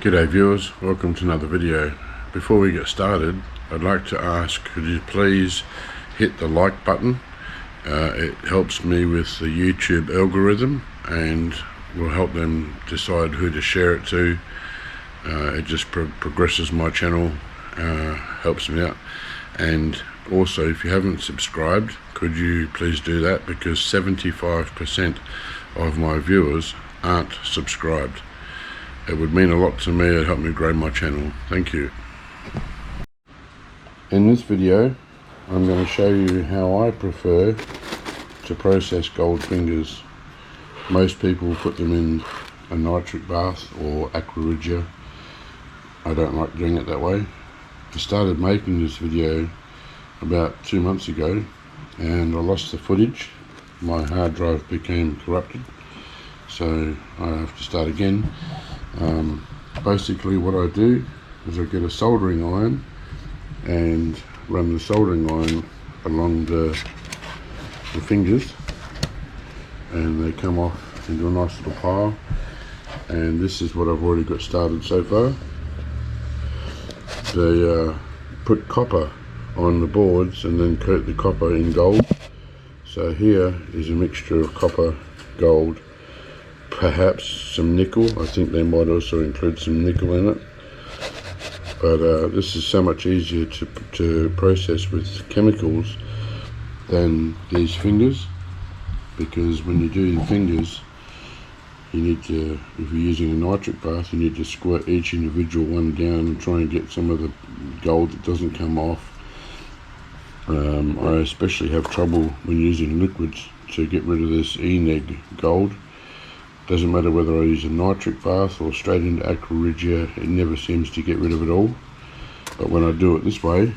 G'day viewers, welcome to another video. Before we get started, I'd like to ask, could you please hit the like button? It helps me with the YouTube algorithm and will help them decide who to share it to. It just progresses my channel, helps me out. And also, if you haven't subscribed, could you please do that, because 75% of my viewers aren't subscribed. It would mean a lot to me. It'd help me grow my channel. Thank you. In this video, I'm going to show you how I prefer to process gold fingers. Most people put them in a nitric bath or aqua regia. I don't like doing it that way. I started making this video about 2 months ago and I lost the footage. My hard drive became corrupted, so I have to start again. Basically what I do is I get a soldering iron and run the soldering iron along the fingers, and they come off into a nice little pile. And this is what I've already got started so far. They put copper on the boards and then coat the copper in gold. So here is a mixture of copper, gold, perhaps some nickel. I think they might also include some nickel in it. But this is so much easier to process with chemicals than these fingers, because when you do the fingers, you need to, if you're using a nitric bath, you need to squirt each individual one down and try and get some of the gold that doesn't come off. I especially have trouble when using liquids to get rid of this ENEG gold. Doesn't matter whether I use a nitric bath or straight into aqua regia, it never seems to get rid of it all. But when I do it this way,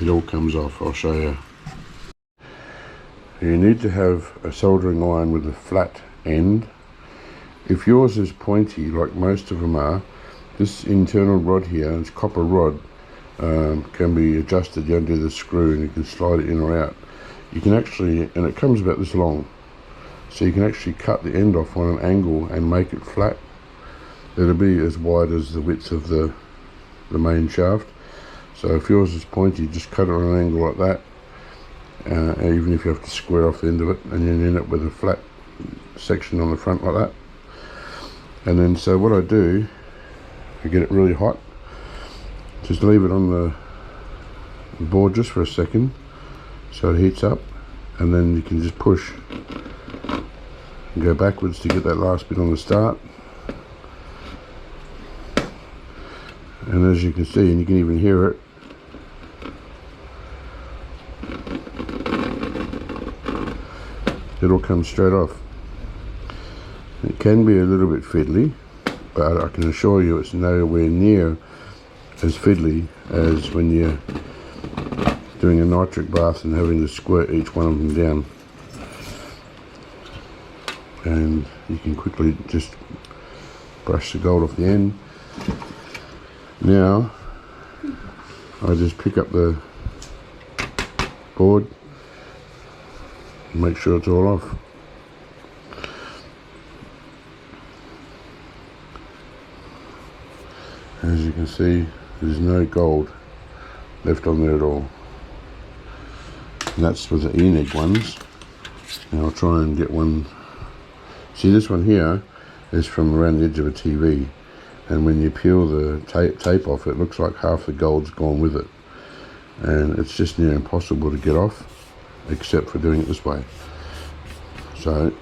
it all comes off. I'll show you. You need to have a soldering iron with a flat end. If yours is pointy, like most of them are, this internal rod here, this copper rod, can be adjusted. You undo the screw and you can slide it in or out. You can actually, and it comes about this long, so you can actually cut the end off on an angle and make it flat. It'll be as wide as the width of the main shaft. So if yours is pointy, just cut it on an angle like that, even if you have to square off the end of it, and then end up with a flat section on the front like that. And then, so what I do, I get it really hot, just leave it on the board just for a second so it heats up, and then you can just push and go backwards to get that last bit on the start. And as you can see, and you can even hear it, it'll come straight off. It can be a little bit fiddly, but I can assure you it's nowhere near as fiddly as when you're doing a nitric bath and having to squirt each one of them down. And you can quickly just brush the gold off the end. Now I just pick up the board and make sure it's all off. As you can see, there's no gold left on there at all. And that's with the ENEG ones. And I'll try and get one. See, this one here is from around the edge of a TV, and when you peel the tape off, it looks like half the gold's gone with it, and it's just near impossible to get off except for doing it this way. So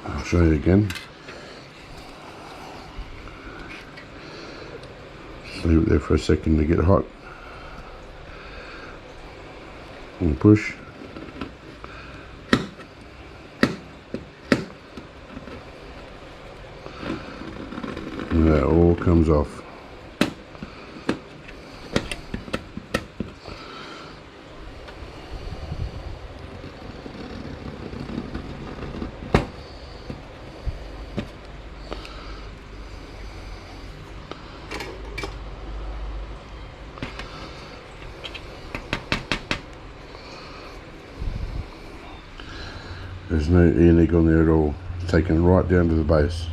I'll show you again. Just leave it there for a second to get hot and push. And that all comes off. There's no ENEG on there at all. It's taken right down to the base.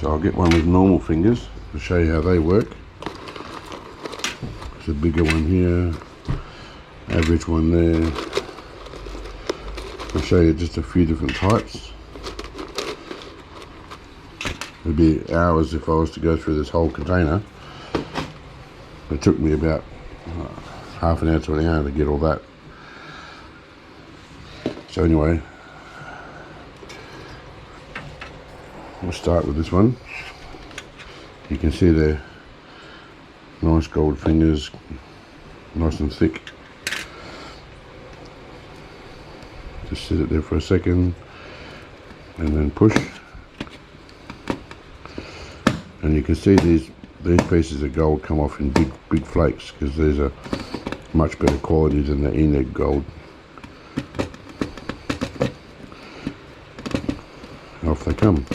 So I'll get one with normal fingers to show you how they work. There's a bigger one here, average one there. I'll show you just a few different types. It'd be hours if I was to go through this whole container. It took me about half an hour to an hour to get all that. So anyway, we'll start with this one. You can see they're nice gold fingers, nice and thick. Just sit it there for a second and then push. And you can see these pieces of gold come off in big flakes, because these are much better quality than the E-neg gold. Off they come.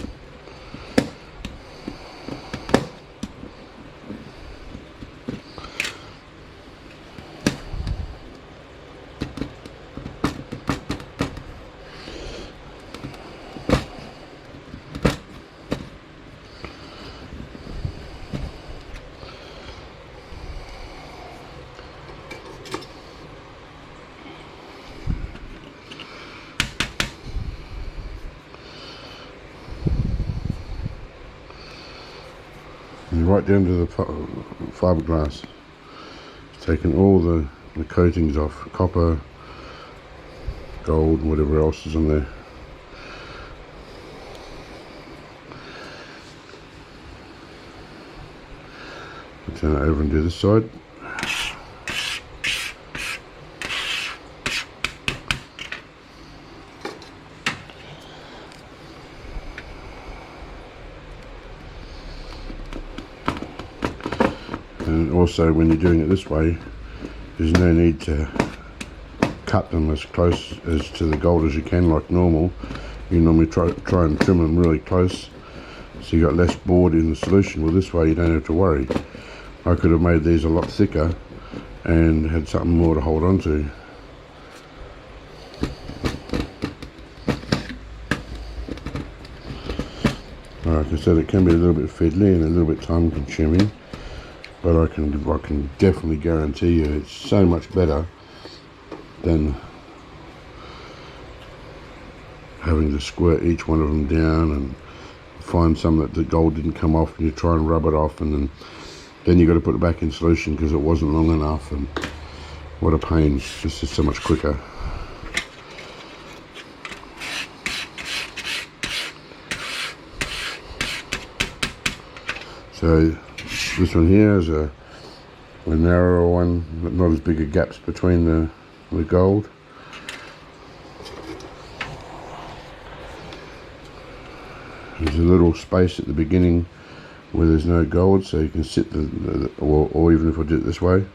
And right down to the fiberglass. It's taken all the coatings off, copper, gold, whatever else is on there. I'll turn it over and do this side. And also, when you're doing it this way, there's no need to cut them as close as to the gold as you can like normal. You normally try and trim them really close, so you got less board in the solution. Well, this way you don't have to worry. I could have made these a lot thicker and had something more to hold on to. Like I said, it can be a little bit fiddly and a little bit time consuming, but I can definitely guarantee you it's so much better than having to squirt each one of them down and find some that the gold didn't come off, and you try and rub it off, and then you got to put it back in solution because it wasn't long enough, and what a pain. This is so much quicker. So this one here is a narrower one, but not as big a gaps between the gold. There's a little space at the beginning where there's no gold, so you can sit or even if I do it this way,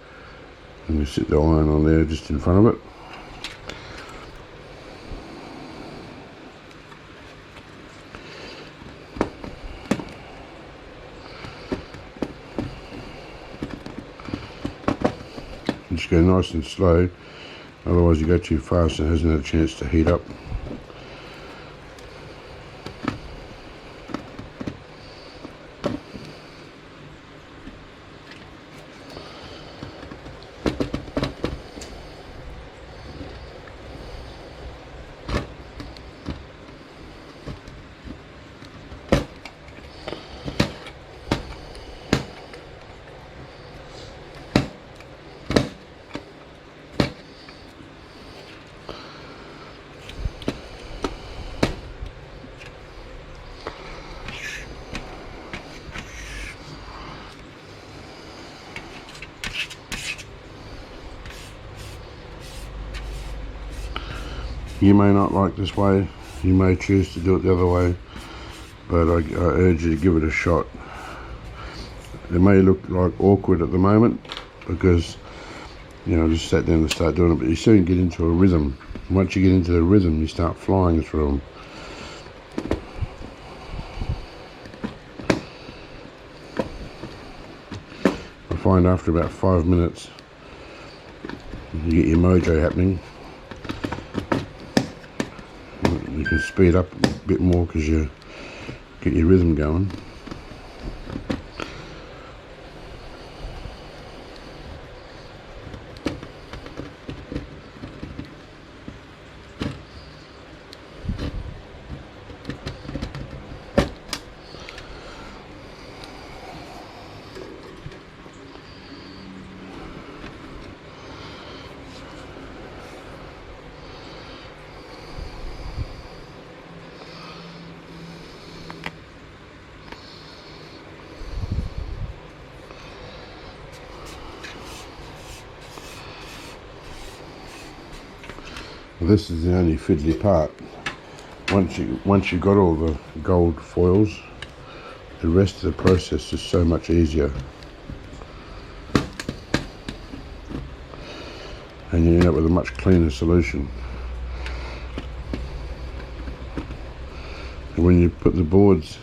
and you sit the iron on there just in front of it. Just go nice and slow, otherwise you go too fast and it hasn't had a chance to heat up. You may not like this way, you may choose to do it the other way, but I urge you to give it a shot. It may look like awkward at the moment because, you know, I just sat down and start doing it, but you soon get into a rhythm. Once you get into the rhythm, you start flying through them. I find after about 5 minutes, you get your mojo happening. You can speed up a bit more because you get your rhythm going. This is the only fiddly part. Once you've got all the gold foils, the rest of the process is so much easier. And you end up with a much cleaner solution. And when you put the boards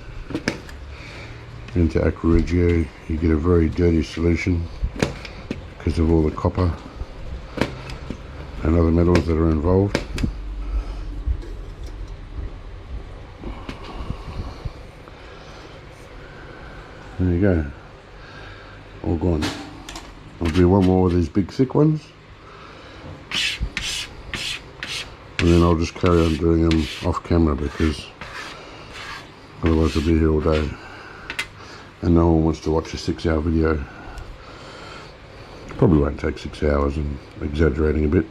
into Aqua Reggio, you get a very dirty solution because of all the copper and other metals that are involved. There you go, all gone. I'll do one more of these big thick ones, and then I'll just carry on doing them off camera because otherwise I'll be here all day and no one wants to watch a 6-hour video. Probably won't take 6 hours, I'm exaggerating a bit.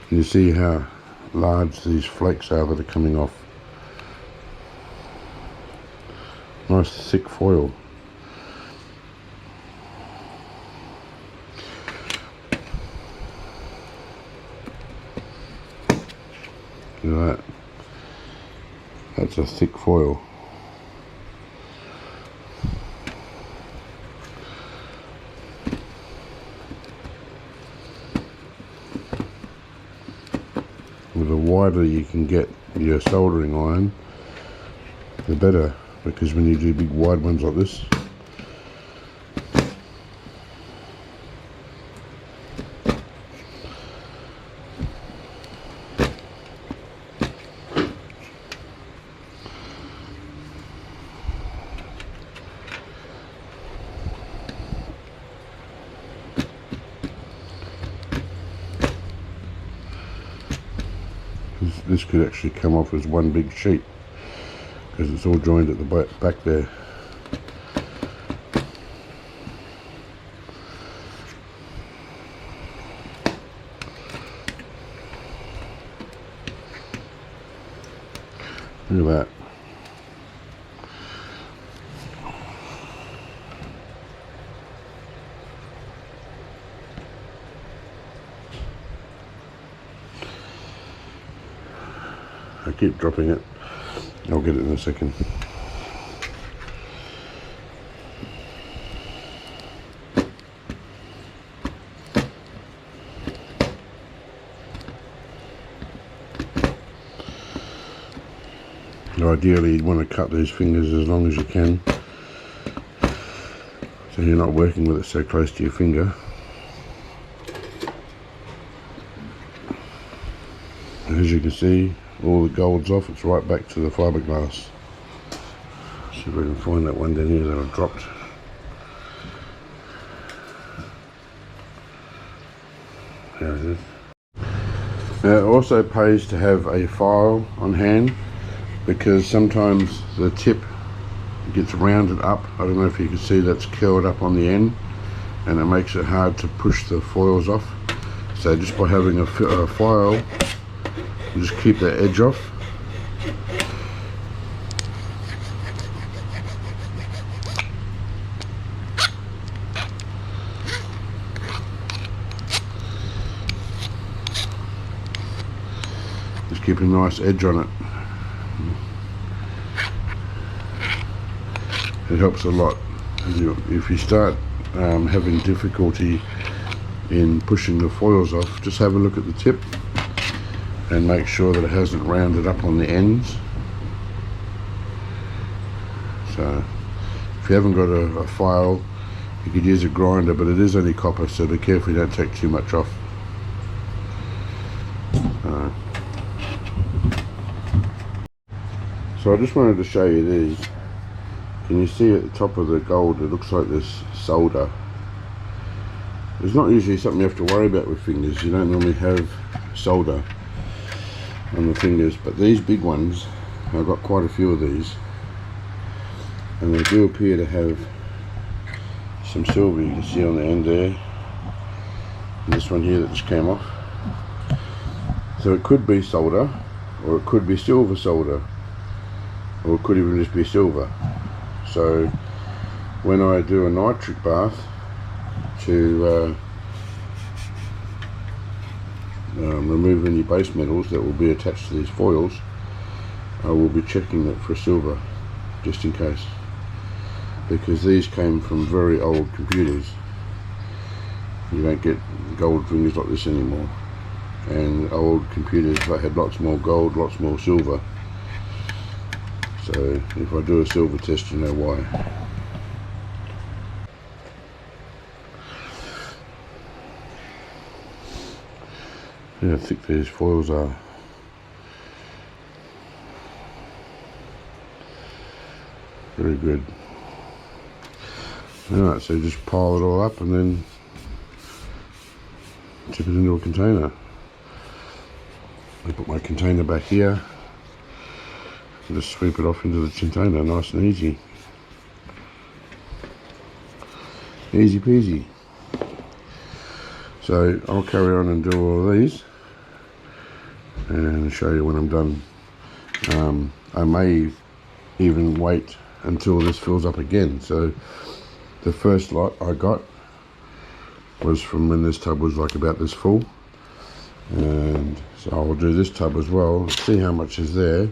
Can you see how large these flakes are that are coming off? Nice thick foil. Look at that. That's a thick foil. The wider you can get your soldering iron, the better, because when you do big wide ones like this, this could actually come off as one big sheet because it's all joined at the back there. Look at that. I keep dropping it. I'll get it in a second. Ideally, you'd want to cut these fingers as long as you can, so you're not working with it so close to your finger. As you can see, all the gold's off, it's right back to the fiberglass. See if I can find that one down here that I dropped. There it is. Now it also pays to have a file on hand, because sometimes the tip gets rounded up. I don't know if you can see that's curled up on the end, and it makes it hard to push the foils off. So just by having a file, you just keep the edge off. Just keep a nice edge on it. It helps a lot. If you start having difficulty in pushing the foils off, just have a look at the tip and make sure that it hasn't rounded up on the ends. So if you haven't got a file, you could use a grinder, but it is only copper, so be careful you don't take too much off. So I just wanted to show you these. Can you see at the top of the gold, it looks like this solder. It's not usually something you have to worry about with fingers. You don't normally have solder on the fingers, but these big ones, I've got quite a few of these, and they do appear to have some silver. You can see on the end there, and this one here that just came off. So it could be solder, or it could be silver solder, or it could even just be silver. So when I do a nitric bath to remove any base metals that will be attached to these foils, I will be checking that for silver, just in case, because these came from very old computers. You don't get gold fingers like this anymore, and old computers, they had lots more gold, lots more silver. So if I do a silver test, you know why. See how thick these foils are. Very good. Alright, so just pile it all up and then tip it into a container. I put my container back here and just sweep it off into the container, nice and easy. Easy peasy. So I'll carry on and do all of these and show you when I'm done. I may even wait until this fills up again. So the first lot I got was from when this tub was like about this full, and so I'll do this tub as well, see how much is there,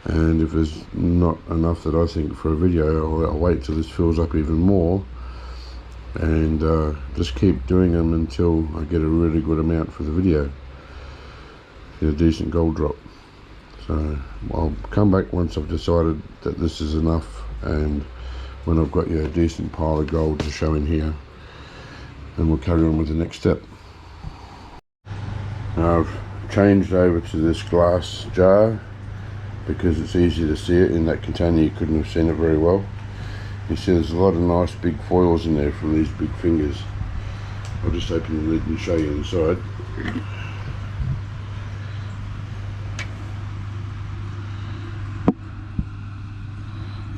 and if there's not enough that I think for a video, I'll wait till this fills up even more, and just keep doing them until I get a really good amount for the video, get a decent gold drop. So I'll come back once I've decided that this is enough, and when I've got a decent pile of gold to show in here, and we'll carry on with the next step. Now I've changed over to this glass jar because it's easy to see it. In that container you couldn't have seen it very well. You see there's a lot of nice big foils in there from these big fingers. I'll just open the lid and show you inside.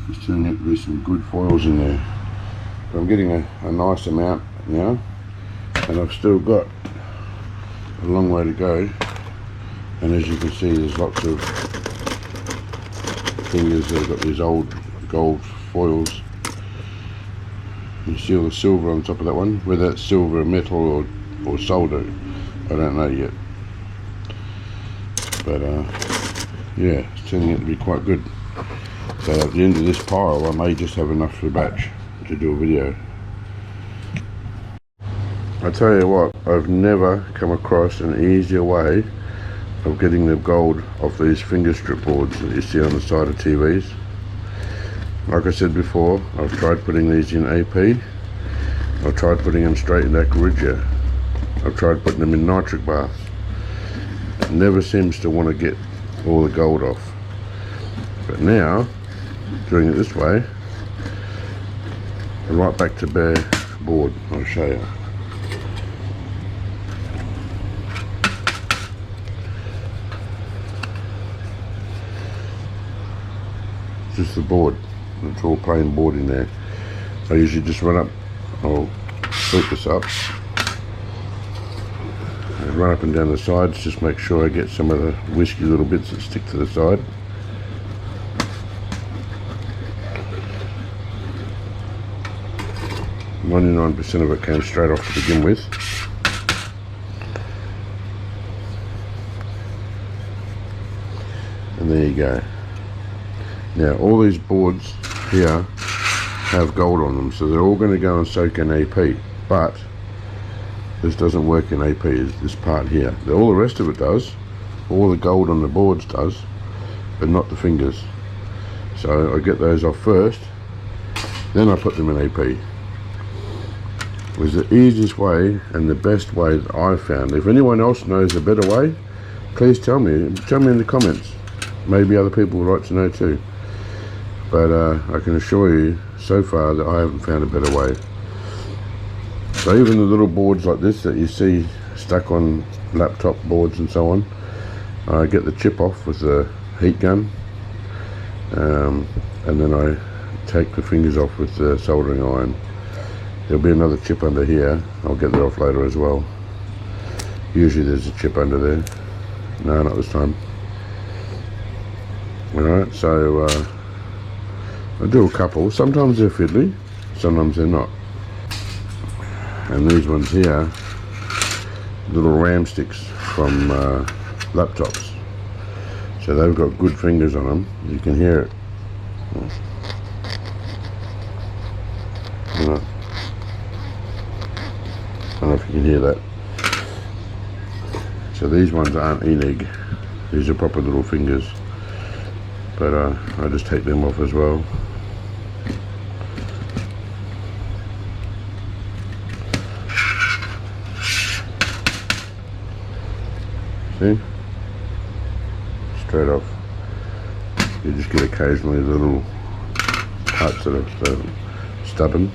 There's turning out to be some good foils in there. But I'm getting a nice amount now, and I've still got a long way to go, and as you can see there's lots of fingers that have got these old gold foils. You see all the silver on top of that one, whether that's silver, metal or solder, I don't know yet, but yeah, it's turning out to be quite good. So at the end of this pile I may just have enough for a batch to do a video. I tell you what, I've never come across an easier way of getting the gold off these finger strip boards that you see on the side of TVs. Like I said before, I've tried putting these in AP, I've tried putting them straight in Aquarigia, I've tried putting them in nitric baths. It never seems to want to get all the gold off. But now, doing it this way, right back to bare board, I'll show you. Just the board, it's all plain board in there. I usually just run up, I'll sweep this up, and run up and down the sides, just make sure I get some of the whiskey little bits that stick to the side. 99% of it came straight off to begin with. And there you go. Now all these boards here have gold on them, so they're all going to go and soak in AP, but this doesn't work in AP, this part here. All the rest of it does, all the gold on the boards does, but not the fingers. So I get those off first, then I put them in AP. It was the easiest way and the best way that I've found. If anyone else knows a better way, please tell me in the comments. Maybe other people would like to know too. But I can assure you, so far, that I haven't found a better way. So even the little boards like this that you see stuck on laptop boards and so on, I get the chip off with the heat gun, and then I take the fingers off with the soldering iron. There'll be another chip under here, I'll get that off later as well. Usually there's a chip under there. No, not this time. Alright, so I do a couple. Sometimes they're fiddly, sometimes they're not. And these ones here, little ram sticks. from laptops. So they've got good fingers on them. You can hear it. I don't know if you can hear that. So these ones aren't ENIG. These are proper little fingers. But I just take them off as well. See? Straight off. You just get occasionally the little parts that are stubborn.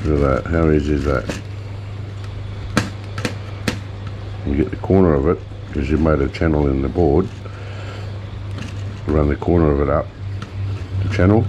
Look at that. How easy is that? You get the corner of it, because you've made a channel in the board. Run the corner of it up the channel.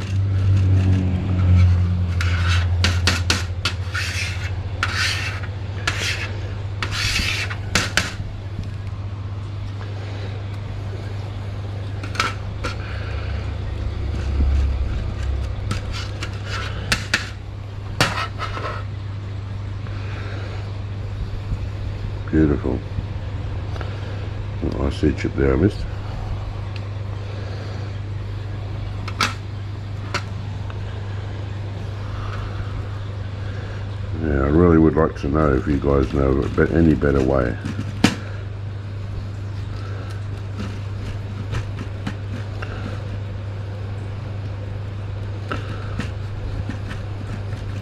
Beautiful. Oh, I see a chip there I missed. Yeah, I really would like to know if you guys know any better way.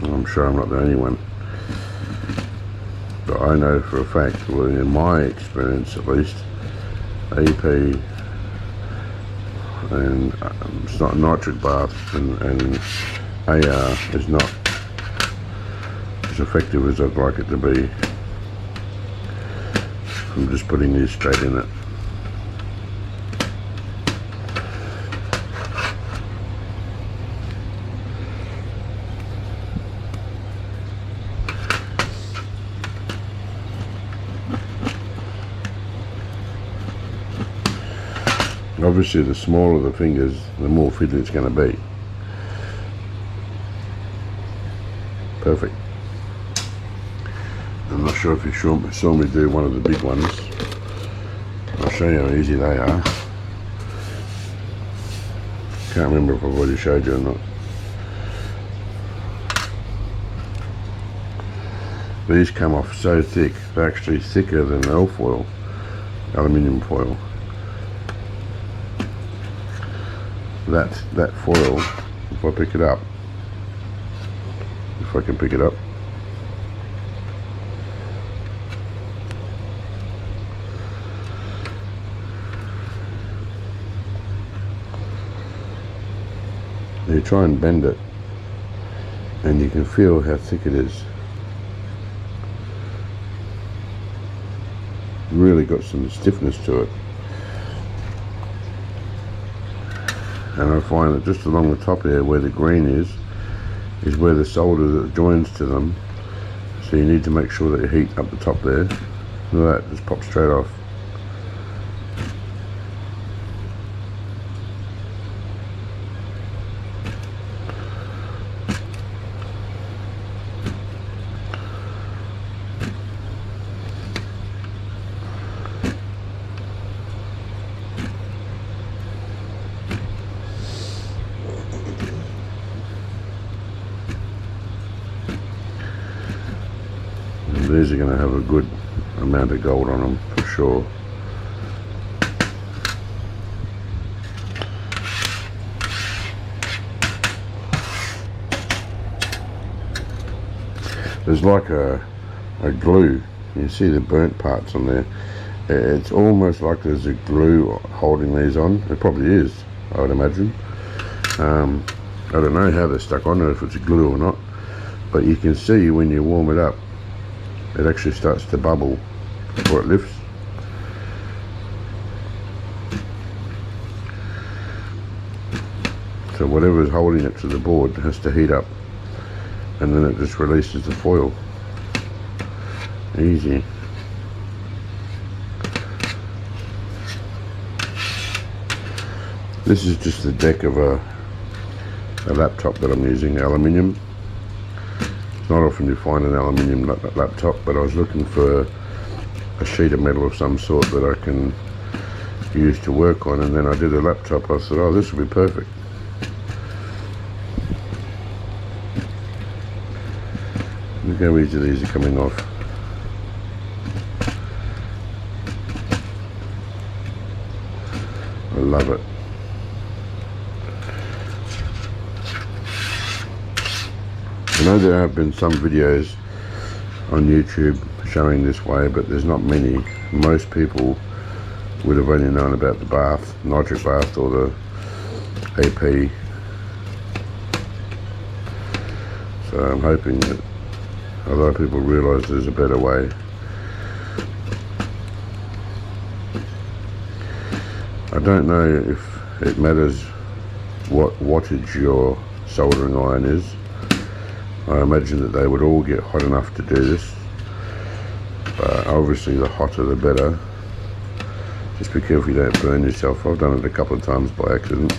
I'm sure I'm not the only one. But I know for a fact, well, in my experience at least, AP and it's not nitric bath and AR is not as effective as I'd like it to be from just putting these straight in it. Obviously the smaller the fingers, the more fiddly it's going to be. Perfect. I'm not sure if you saw me do one of the big ones. I'll show you how easy they are. Can't remember if I've already showed you or not. These come off so thick, they're actually thicker than alfoil, aluminium foil. That foil, if I pick it up, if I can pick it up, you try and bend it and you can feel how thick it is. Really got some stiffness to it. And I find that just along the top here where the green is where the solder that joins to them, so you need to make sure that you heat up the top there. Look at that, just pops straight off. These are going to have a good amount of gold on them for sure. There's like a glue. You see the burnt parts on there. It's almost like there's a glue holding these on. It probably is, I would imagine. I don't know how they're stuck on, or if it's a glue or not, but you can see when you warm it up, it actually starts to bubble before it lifts. So whatever is holding it to the board has to heat up, and then it just releases the foil. Easy. This is just the deck of a laptop that I'm using, aluminium. It's not often you find an aluminium laptop, but I was looking for a sheet of metal of some sort that I can use to work on, and then I did a laptop. I thought, oh, this will be perfect. Look how easy these are coming off. I love it. I know there have been some videos on YouTube showing this way, but there's not many. Most people would have only known about the bath, nitric bath, or the AP. So I'm hoping that a lot of people realise there's a better way. I don't know if it matters what wattage your soldering iron is. I imagine that they would all get hot enough to do this, but obviously the hotter the better. Just be careful you don't burn yourself. I've done it a couple of times by accident.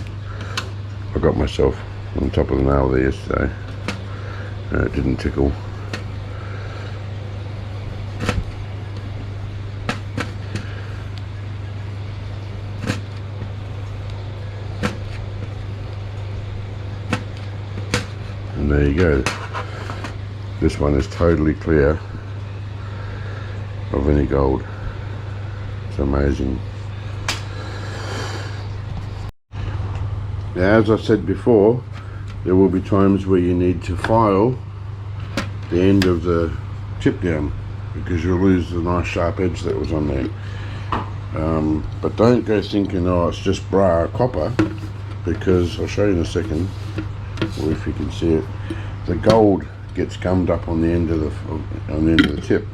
I got myself on top of the nail there yesterday and it didn't tickle. And there you go. This one is totally clear of any gold. It's amazing. Now, as I said before, there will be times where you need to file the end of the tip down because you'll lose the nice sharp edge that was on there. But don't go thinking, oh, it's just bra copper, because I'll show you in a second, or if you can see it, the gold gets gummed up on the end of the tip.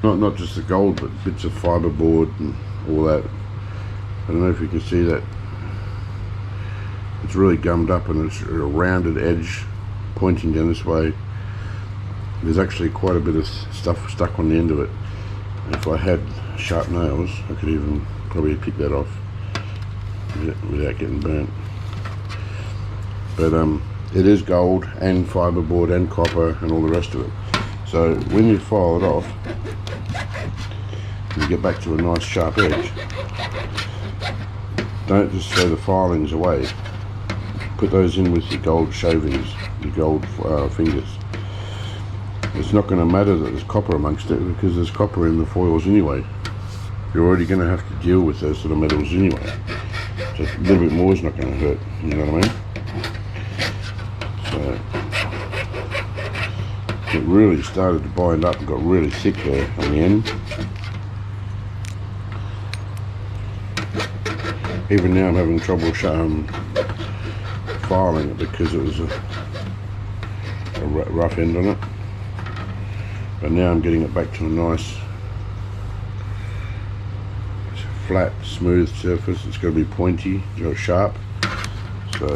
Not just the gold, but bits of fiberboard and all that. I don't know if you can see that. It's really gummed up and it's a rounded edge pointing down this way. There's actually quite a bit of stuff stuck on the end of it. If I had sharp nails, I could even probably pick that off without getting burnt. But it is gold and fiberboard and copper and all the rest of it. So when you file it off, you get back to a nice sharp edge. Don't just throw the filings away. Put those in with your gold shavings, your gold fingers. It's not going to matter that there's copper amongst it because there's copper in the foils anyway. You're already going to have to deal with those sort of metals anyway. So a little bit more is not going to hurt, you know what I mean? So it really started to bind up and got really thick there on the end. Even now I'm having trouble filing it because it was a rough end on it. But now I'm getting it back to a nice flat, smooth surface. It's got to be pointy, sharp. So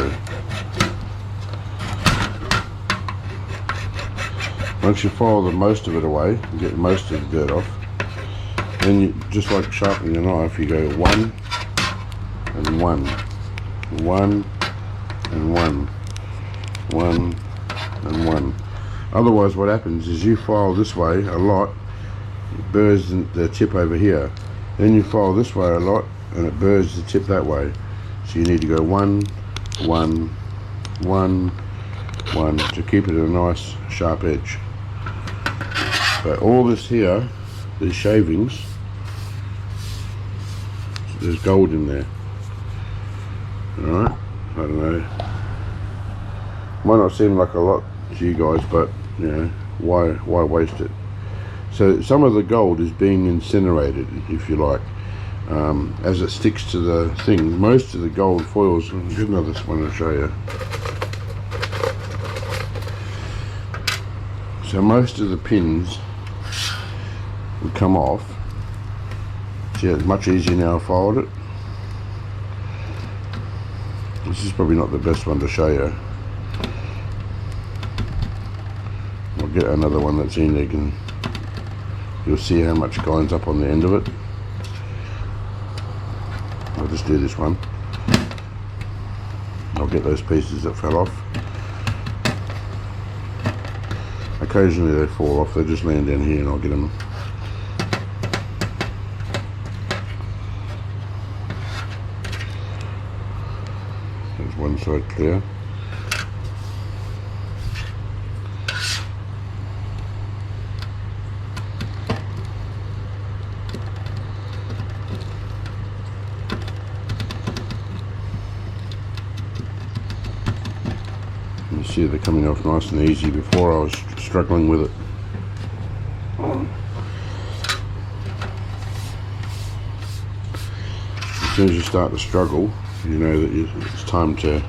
once you file the most of it away and get most of the dirt off, then you, just like sharpening a knife, you go 1 and 1, 1 and 1, 1 and 1. Otherwise what happens is you file this way a lot, it burrs the tip over here. Then you file this way a lot and it burrs the tip that way. So you need to go 1, 1, 1, 1 to keep it at a nice sharp edge. But all this here, these shavings, there's gold in there. Alright, I don't know. Might not seem like a lot to you guys, but you know, why waste it? So some of the gold is being incinerated, if you like, as it sticks to the thing. Most of the gold foils, I'll get another one to show you. So most of the pins would come off. See, it's much easier now I filed it. This is probably not the best one to show you. I'll get another one that's in there, you'll see how much grinds up on the end of it. I'll just do this one. I'll get those pieces that fell off. I occasionally they fall off. They just land down here and I'll get them. There's one side clear. You see they're coming off nice and easy. Before I was struggling with it. As soon as you start to struggle, you know that it's time to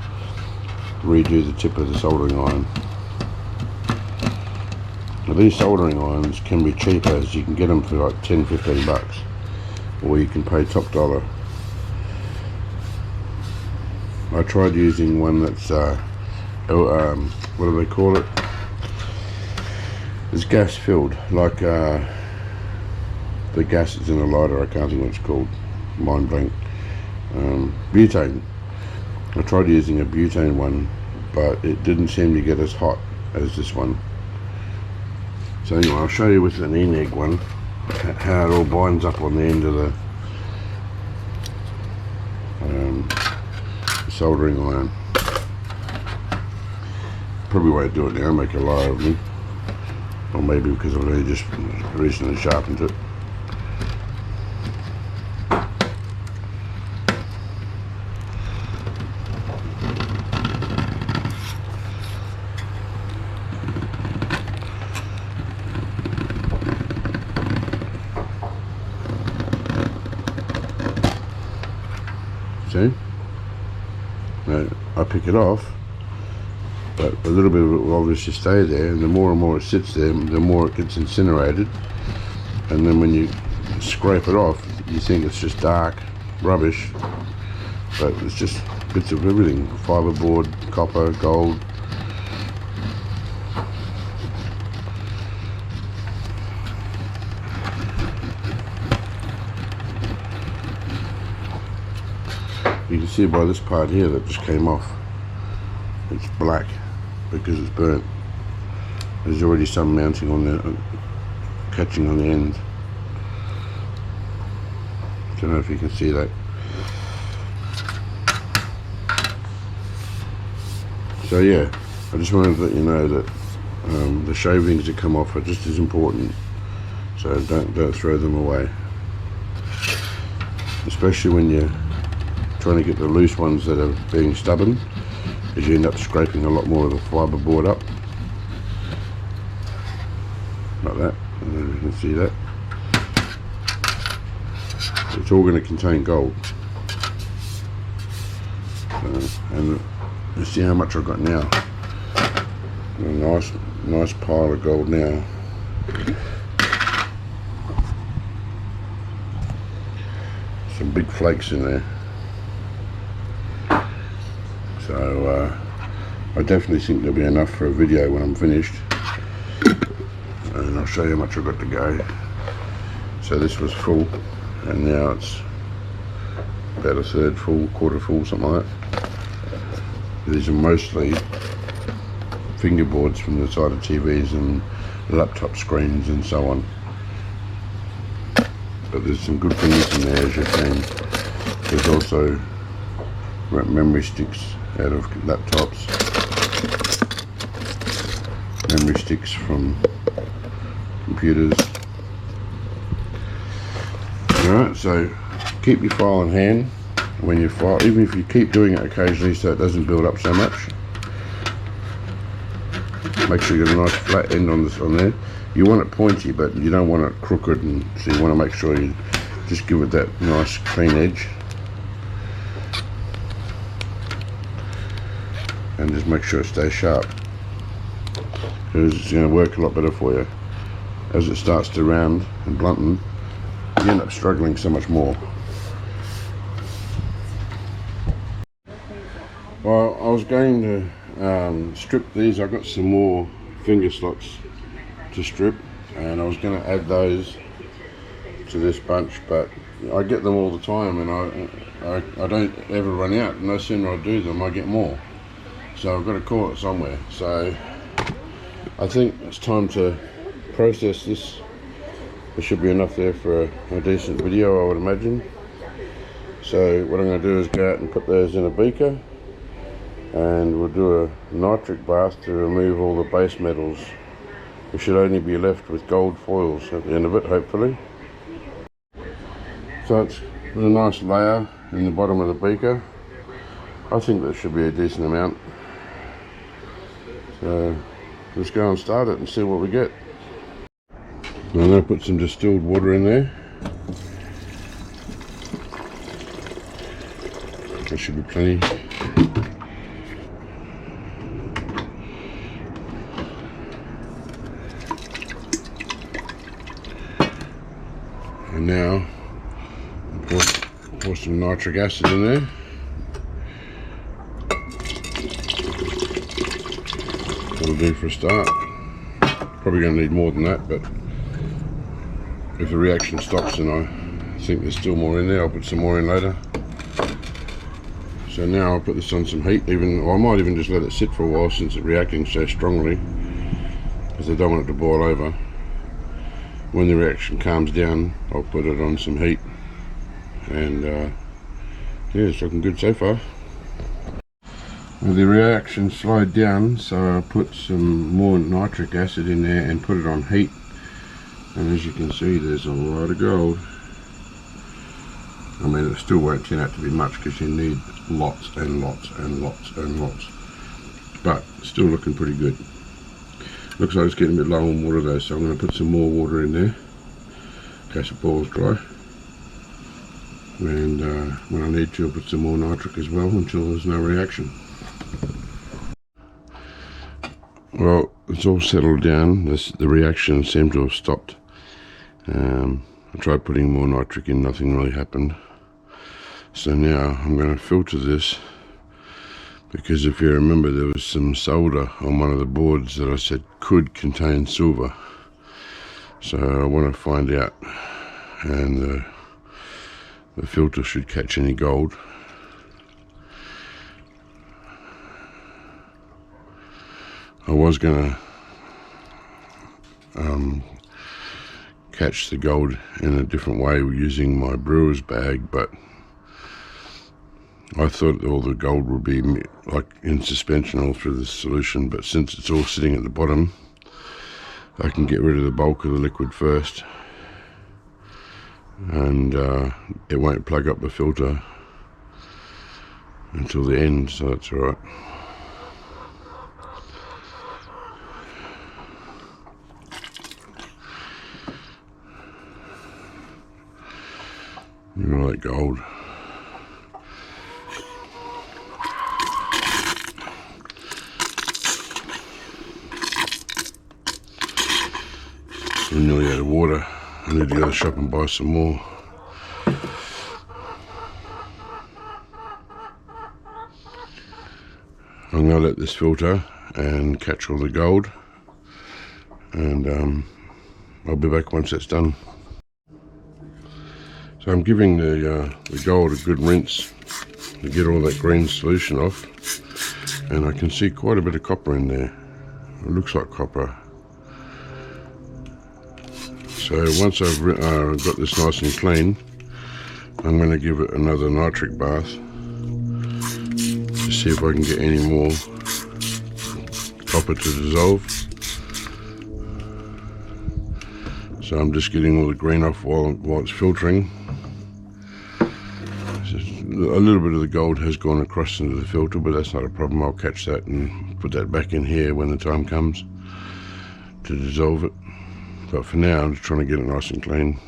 redo the tip of the soldering iron. Now these soldering irons can be cheaper, as you can get them for like 10-15 bucks, or you can pay top dollar. I tried using one that's what do they call it? It's gas filled, like the gas that's in a lighter. I can't think what it's called. Mind blank. Butane. I tried using a butane one, but it didn't seem to get as hot as this one. So anyway, I'll show you with an e-neg one how it all binds up on the end of the soldering iron. Probably won't do it now, make a liar of me. Or maybe because I've only just recently sharpened it. See? Now, I pick it off, but a little bit of it will obviously stay there, and the more and more it sits there, the more it gets incinerated. And then when you scrape it off, you think it's just dark rubbish, but it's just bits of everything: fiberboard, copper, gold. You can see by this part here that just came off, it's black because it's burnt. There's already some mounting on there, catching on the end. Don't know if you can see that. So yeah, I just wanted to let you know that the shavings that come off are just as important. So don't throw them away, especially when you're trying to get the loose ones that are being stubborn, because you end up scraping a lot more of the fiberboard up, like that. I don't know if you can see that. It's all going to contain gold. And let's see how much I've got now. A nice pile of gold now. Some big flakes in there. So I definitely think there'll be enough for a video when I'm finished, and I'll show you how much I've got to go. So this was full, and now it's about a third full, quarter full, something like that. These are mostly fingerboards from the side of TVs and laptop screens and so on, but there's some good things in there, as you can. There's also memory sticks out of laptops, memory sticks from computers. Alright, so keep your file in hand when you file, even if you keep doing it occasionally so it doesn't build up so much. Make sure you get a nice flat end on there. You want it pointy, but you don't want it crooked, and so you want to make sure you just give it that nice clean edge. And just make sure it stays sharp, because it's going to work a lot better for you. As it starts to round and blunten, you end up struggling so much more. Well, I was going to strip these. I've got some more finger slots to strip, and I was going to add those to this bunch, but I get them all the time, and I don't ever run out. No sooner I do them, I get more. So I've got to call it somewhere. So I think it's time to process this. There should be enough there for a decent video, I would imagine. So what I'm going to do is go out and put those in a beaker, and we'll do a nitric bath to remove all the base metals. We should only be left with gold foils at the end of it, hopefully. So it's with a nice layer in the bottom of the beaker. I think that should be a decent amount. So let's go and start it and see what we get. Now I'm going to put some distilled water in there. There should be plenty. And now pour some nitric acid in there. That'll do for a start. Probably going to need more than that, but if the reaction stops and I think there's still more in there, I'll put some more in later. So now I'll put this on some heat, or I might even just let it sit for a while since it's reacting so strongly, because I don't want it to boil over. When the reaction calms down, I'll put it on some heat, and yeah, it's looking good so far. Well, the reaction slowed down, so I put some more nitric acid in there and put it on heat, and as you can see, there's a lot of gold. I mean, it still won't turn out to be much because you need lots and lots and lots and lots, but still looking pretty good. Looks like it's getting a bit low on water though, so I'm going to put some more water in there in case it boils dry. And when I need to, I'll put some more nitric as well until there's no reaction. Well, it's all settled down. The reaction seemed to have stopped. I tried putting more nitric in, nothing really happened. So now I'm going to filter this, because if you remember, there was some solder on one of the boards that I said could contain silver. So I want to find out, and the filter should catch any gold. I was going to catch the gold in a different way using my brewer's bag, but I thought all the gold would be like in suspension all through the solution, but since it's all sitting at the bottom, I can get rid of the bulk of the liquid first, and it won't plug up the filter until the end, so that's alright. Look at all that gold. I'm nearly out of water. I need to go to the shop and buy some more. I'm going to let this filter and catch all the gold, and I'll be back once that's done. So I'm giving the gold a good rinse to get all that green solution off, and I can see quite a bit of copper in there. It looks like copper. So once I've got this nice and clean, I'm going to give it another nitric bath to see if I can get any more copper to dissolve. So I'm just getting all the green off while it's filtering. A little bit of the gold has gone across into the filter, but that's not a problem. I'll catch that and put that back in here when the time comes to dissolve it. But for now, I'm just trying to get it nice and clean.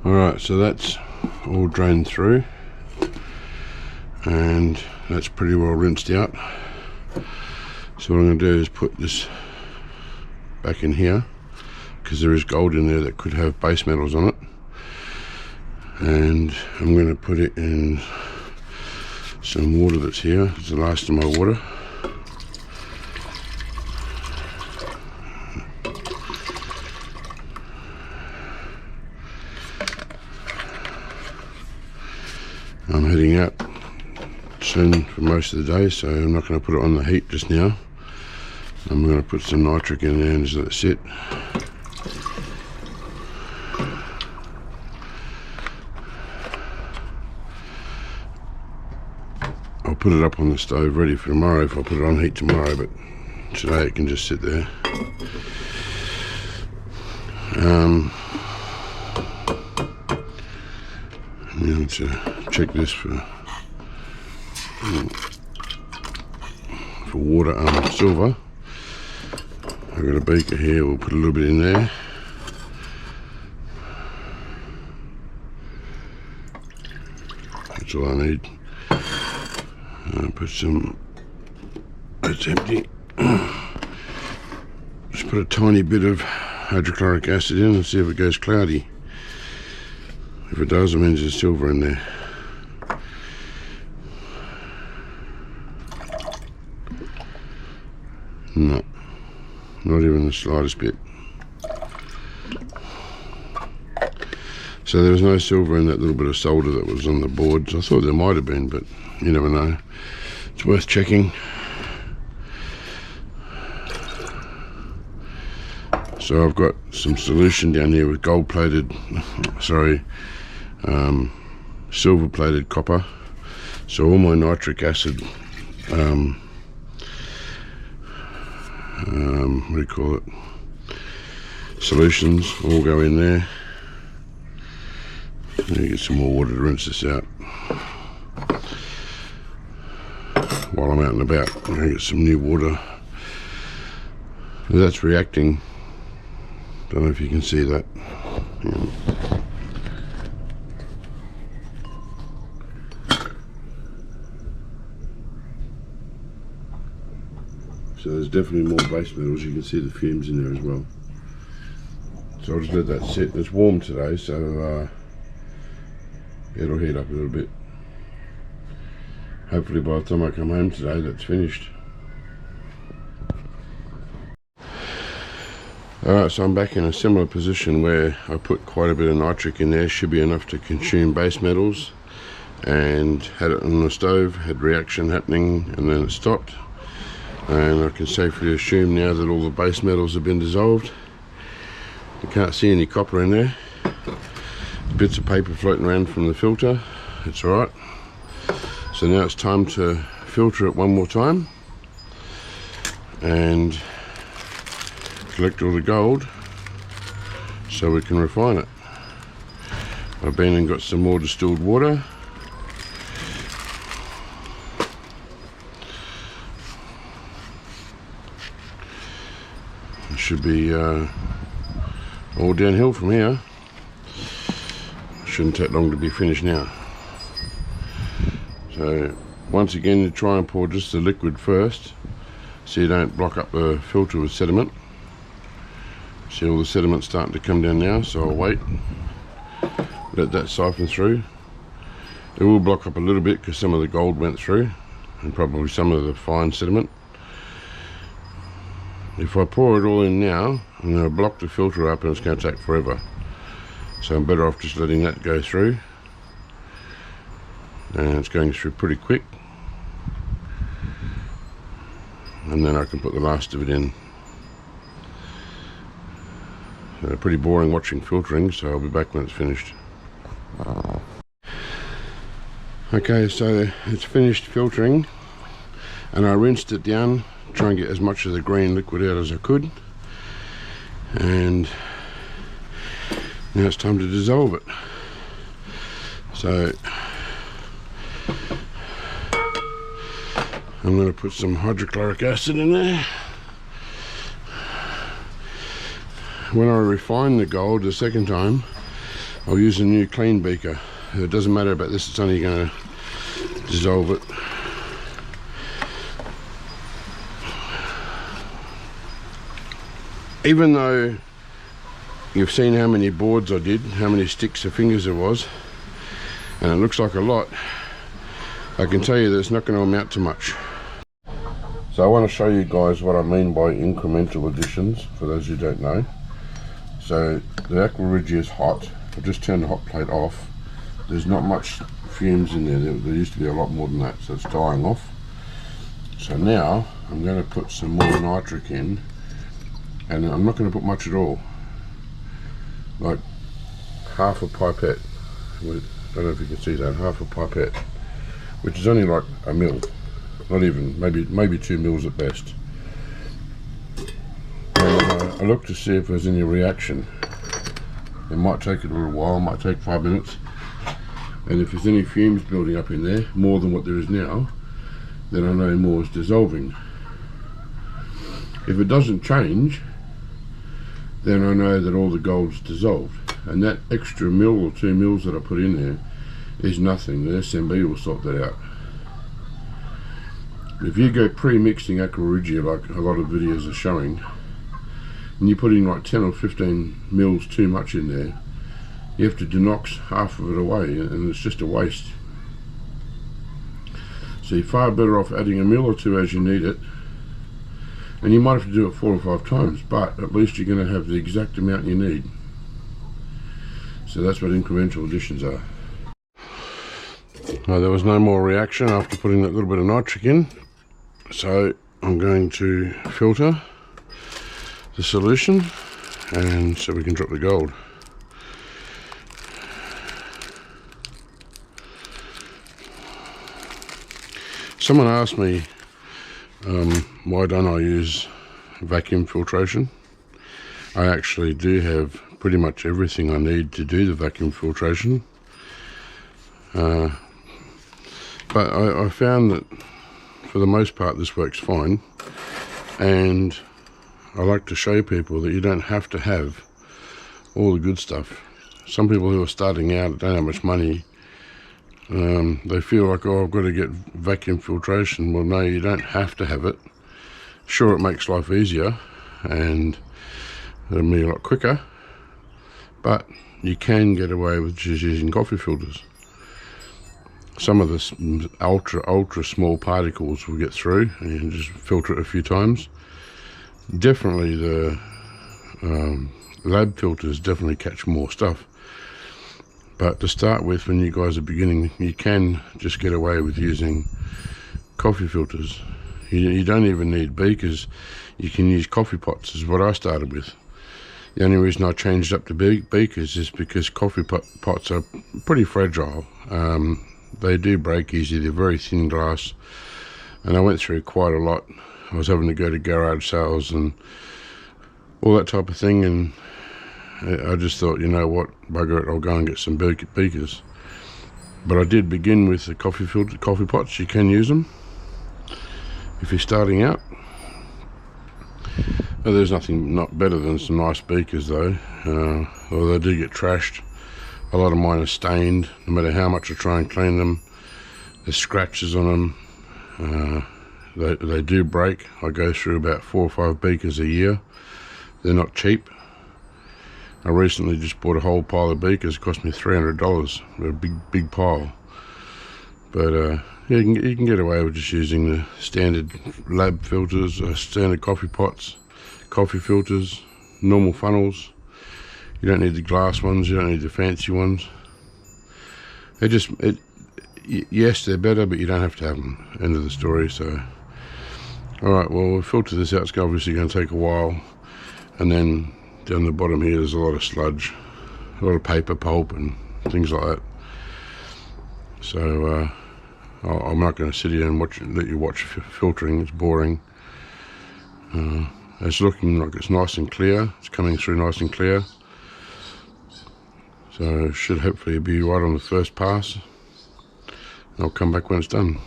Alright, so that's all drained through, and that's pretty well rinsed out. So what I'm going to do is put this back in here, because there is gold in there that could have base metals on it. And I'm going to put it in some water that's here. It's the last of my water. I'm heading out soon for most of the day, so I'm not going to put it on the heat just now. I'm going to put some nitric in there and just let it sit. I'll put it up on the stove ready for tomorrow if I put it on heat tomorrow, but today it can just sit there. Now to check this for water, silver. I've got a beaker here, we'll put a little bit in there. That's all I need. Put some, it's empty. Just put a tiny bit of hydrochloric acid in and see if it goes cloudy. If it does, it means there's silver in there. No, not even the slightest bit. So there was no silver in that little bit of solder that was on the boards. I thought there might have been, but you never know. It's worth checking. So I've got some solution down here with silver plated copper. So all my nitric acid, what do you call it, solutions all go in there. Let me get some more water to rinse this out while I'm out and about. I'm going to get some new water. That's reacting. Don't know if you can see that. Yeah. So there's definitely more base metals. You can see the fumes in there as well. So I'll just let that sit. It's warm today, so it'll heat up a little bit. Hopefully by the time I come home today, that's finished. Alright, so I'm back in a similar position where I put quite a bit of nitric in there. Should be enough to consume base metals, and had it on the stove, had reaction happening, and then it stopped. And I can safely assume now that all the base metals have been dissolved. You can't see any copper in there. Bits of paper floating around from the filter. It's alright. So now it's time to filter it one more time and collect all the gold so we can refine it. I've been and got some more distilled water. It should be all downhill from here. Shouldn't take long to be finished now. So once again, you try and pour just the liquid first so you don't block up the filter with sediment. See all the sediment starting to come down now, so I'll wait, let that siphon through. It will block up a little bit because some of the gold went through and probably some of the fine sediment. If I pour it all in now, I'm going to block the filter up and it's going to take forever. So I'm better off just letting that go through. And it's going through pretty quick. And then I can put the last of it in. So pretty boring watching filtering, so I'll be back when it's finished. Okay, so it's finished filtering and I rinsed it down, try and get as much of the green liquid out as I could. And now it's time to dissolve it. So I'm going to put some hydrochloric acid in there. When I refine the gold the second time, I'll use a new clean beaker. It doesn't matter about this, it's only going to dissolve it. Even though you've seen how many boards I did, how many sticks of fingers there was, and it looks like a lot, I can tell you that it's not going to amount to much. So I want to show you guys what I mean by incremental additions, for those who don't know. So the aqua regia is hot. I've just turned the hot plate off. There's not much fumes in there. There used to be a lot more than that, so it's dying off. So now I'm going to put some more nitric in, and I'm not going to put much at all, like half a pipette. I don't know if you can see that, half a pipette, which is only like a mil, not even, maybe 2 mils at best. And I look to see if there's any reaction. It might take a little while, might take 5 minutes, and if there's any fumes building up in there, more than what there is now, then I know more is dissolving. If it doesn't change, then I know that all the gold's dissolved, and that extra mil or 2 mils that I put in there is nothing. The SMB will sort that out. If you go pre-mixing aqua regia like a lot of videos are showing, and you put in like 10 or 15 mils too much in there, you have to denox half of it away, and it's just a waste. So you're far better off adding a mil or two as you need it, and you might have to do it 4 or 5 times, but at least you're going to have the exact amount you need. So that's what incremental additions are. There was no more reaction after putting that little bit of nitric in, so I'm going to filter the solution, and so we can drop the gold. Someone asked me why don't I use vacuum filtration. I actually do have pretty much everything I need to do the vacuum filtration, but I found that for the most part this works fine, and I like to show people that you don't have to have all the good stuff. Some people who are starting out don't have much money, they feel like, oh, I've got to get vacuum filtration. Well, no, you don't have to have it. Sure, it makes life easier and it'll be a lot quicker, but you can get away with just using coffee filters. Some of the ultra small particles will get through, and you can just filter it a few times. Definitely the lab filters definitely catch more stuff. But to start with, when you guys are beginning, you can just get away with using coffee filters. You don't even need beakers. You can use coffee pots, is what I started with. The only reason I changed up to beakers is because coffee pots are pretty fragile. They do break easy. They're very thin glass, and I went through quite a lot. I was having to go to garage sales and all that type of thing, and I just thought, you know what, bugger it, I'll go and get some beakers. But I did begin with the coffee pots. You can use them if you're starting out. Well, there's nothing not better than some nice beakers though, although they do get trashed. A lot of mine are stained. No matter how much I try and clean them, there's scratches on them. They do break. I go through about 4 or 5 beakers a year. They're not cheap. I recently just bought a whole pile of beakers. It cost me $300. They're a big pile. But yeah, you can get away with just using the standard lab filters, standard coffee pots, coffee filters, normal funnels. You don't need the glass ones. You don't need the fancy ones. Yes, they're better, but you don't have to have them. End of the story. So, all right. Well, we'll filter this out. It's obviously going to take a while, and then down the bottom here there's a lot of sludge, a lot of paper pulp and things like that. So I'm not going to sit here and let you watch filtering. It's boring. It's looking like it's nice and clear. It's coming through nice and clear, so it should hopefully be right on the first pass. I'll come back when it's done.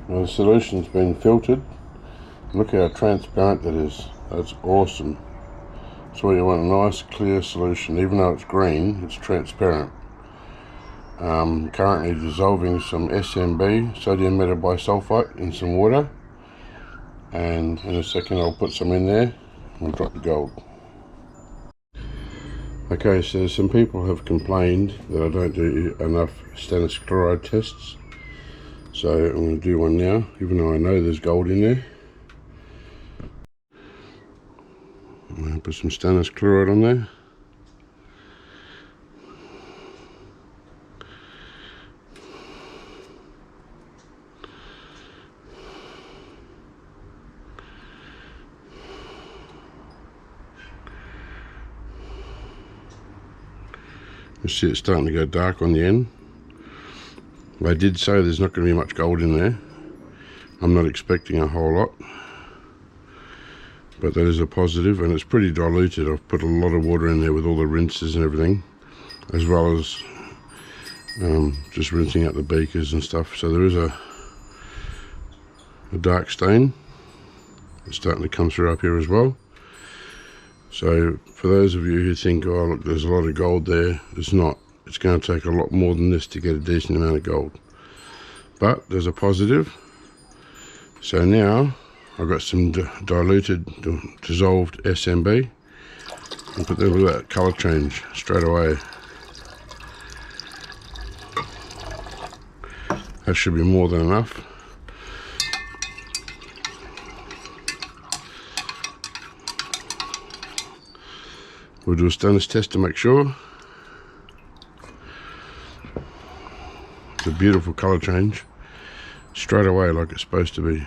Well, the solution's been filtered. Look how transparent that is. That's awesome. That's why you want a nice clear solution. Even though it's green, it's transparent. Currently dissolving some SMB, sodium metabisulfite, in some water, and in a second I'll put some in there and we'll drop the gold. Okay, so some people have complained that I don't do enough stannous chloride tests, so I'm going to do one now, even though I know there's gold in there. I'm going to put some stannous chloride on there. You see it's starting to go dark on the end. They did say there's not going to be much gold in there. I'm not expecting a whole lot, but that is a positive, and it's pretty diluted. I've put a lot of water in there with all the rinses and everything, as well as just rinsing out the beakers and stuff. So there is a dark stain. It's starting to come through up here as well. So for those of you who think, oh look, there's a lot of gold there, it's not. It's going to take a lot more than this to get a decent amount of gold. But there's a positive. So now I've got some diluted, dissolved SMB. And put that, look at that colour change straight away. That should be more than enough. We'll do a stainless test to make sure. It's a beautiful colour change. Straight away like it's supposed to be.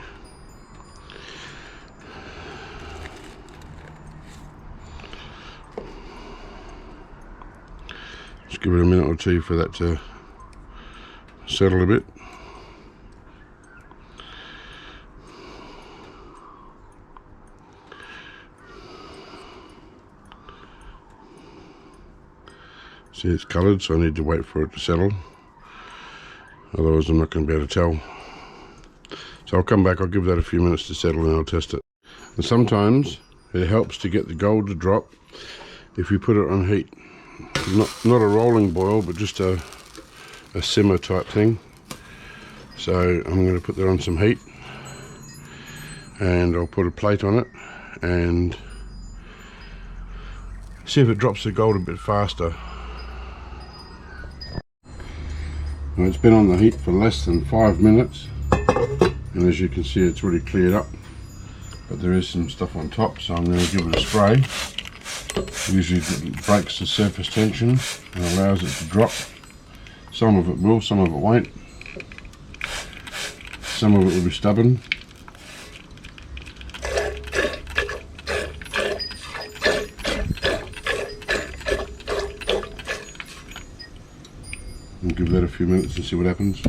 Just give it a minute or two for that to settle a bit. See, it's coloured, so I need to wait for it to settle. Otherwise I'm not going to be able to tell. So I'll come back, I'll give that a few minutes to settle and I'll test it. And sometimes it helps to get the gold to drop if you put it on heat. Not a rolling boil, but just a simmer type thing. So I'm going to put that on some heat, and I'll put a plate on it and see if it drops the gold a bit faster. Well, it's been on the heat for less than 5 minutes, and as you can see it's already cleared up, but there is some stuff on top, so I'm going to give it a spray. Usually it breaks the surface tension and allows it to drop. Some of it will, some of it won't. Some of it will be stubborn. We'll give that a few minutes and see what happens.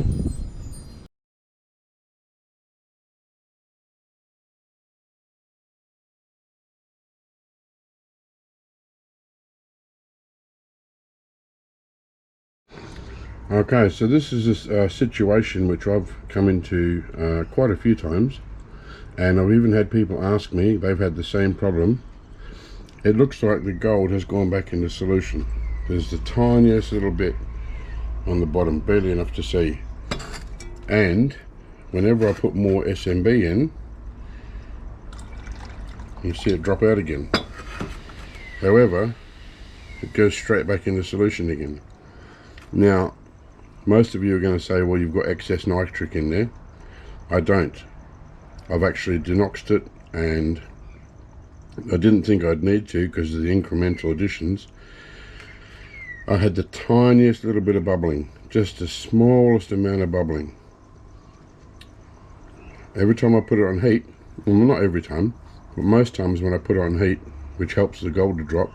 Okay, so this is a situation which I've come into quite a few times, and I've even had people ask me, they've had the same problem. It looks like the gold has gone back into solution. There's the tiniest little bit on the bottom, barely enough to see, and whenever I put more SMB in, you see it drop out again. However, it goes straight back into solution again. Now, most of you are going to say, well, you've got excess nitric in there. I don't. I've actually denoxed it, and I didn't think I'd need to because of the incremental additions. I had the tiniest little bit of bubbling, just the smallest amount of bubbling. Every time I put it on heat, well, not every time, but most times when I put it on heat, which helps the gold to drop,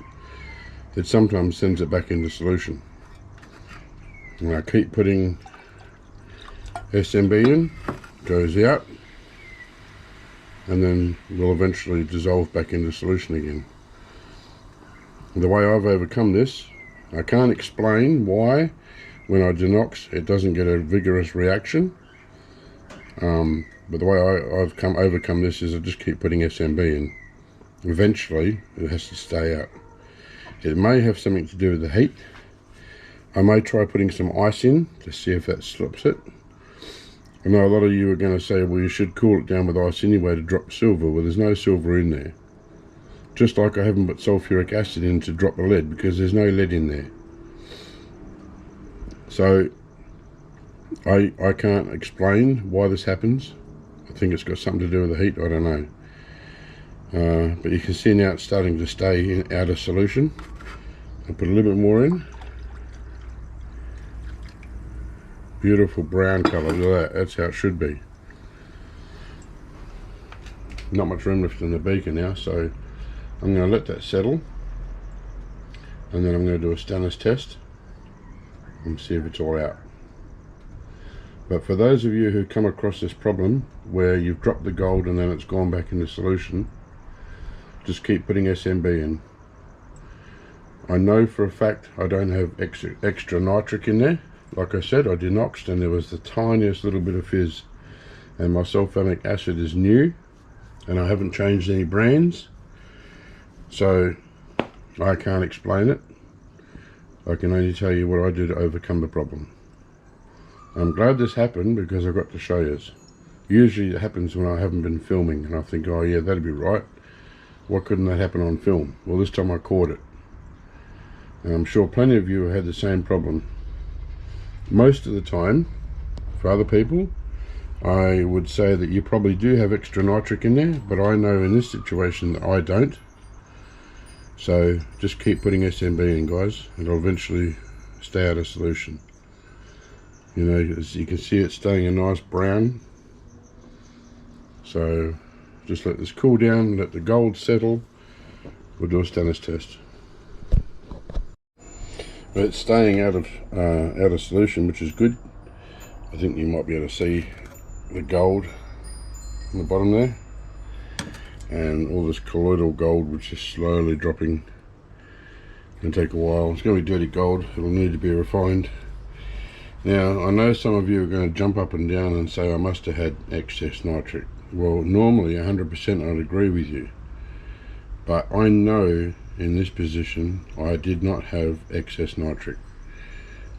it sometimes sends it back into solution. And I keep putting SMB in, goes out, and then will eventually dissolve back into solution again. The way I've overcome this, I can't explain why when I denox it doesn't get a vigorous reaction, but the way I've overcome this is I just keep putting SMB in. Eventually it has to stay out. It may have something to do with the heat. I may try putting some ice in to see if that stops it. I know a lot of you are going to say, well, you should cool it down with ice anyway to drop silver. Well, there's no silver in there. Just like I haven't put sulfuric acid in to drop the lead, because there's no lead in there. So I can't explain why this happens. I think it's got something to do with the heat, I don't know. But you can see now it's starting to stay out of solution. I'll put a little bit more in. Beautiful brown colour, look at that, that's how it should be. Not much room left in the beaker now, so I'm going to let that settle, and then I'm going to do a stainless test and see if it's all out. But for those of you who come across this problem where you've dropped the gold and then it's gone back into solution, just keep putting SMB in. I know for a fact I don't have extra nitric in there. Like I said, I denoxed and there was the tiniest little bit of fizz, and my sulfamic acid is new and I haven't changed any brands, so I can't explain it. I can only tell you what I did to overcome the problem. I'm glad this happened because I got to show you. Usually it happens when I haven't been filming and I think, oh yeah, that'd be right. Why couldn't that happen on film? Well, this time I caught it. And I'm sure plenty of you have had the same problem. Most of the time, for other people, I would say that you probably do have extra nitric in there, but I know in this situation that I don't. So just keep putting SMB in, guys. It'll eventually stay out of solution. You know, as you can see, it's staying a nice brown. So just let this cool down, let the gold settle. We'll do a stannous test. But it's staying out of solution, which is good. I think you might be able to see the gold on the bottom there, and all this colloidal gold which is slowly dropping. It's going to take a while. It's going to be dirty gold. It'll need to be refined. Now I know some of you are going to jump up and down and say I must have had excess nitric. Well, normally 100% I'd agree with you, but I know in this position I did not have excess nitric,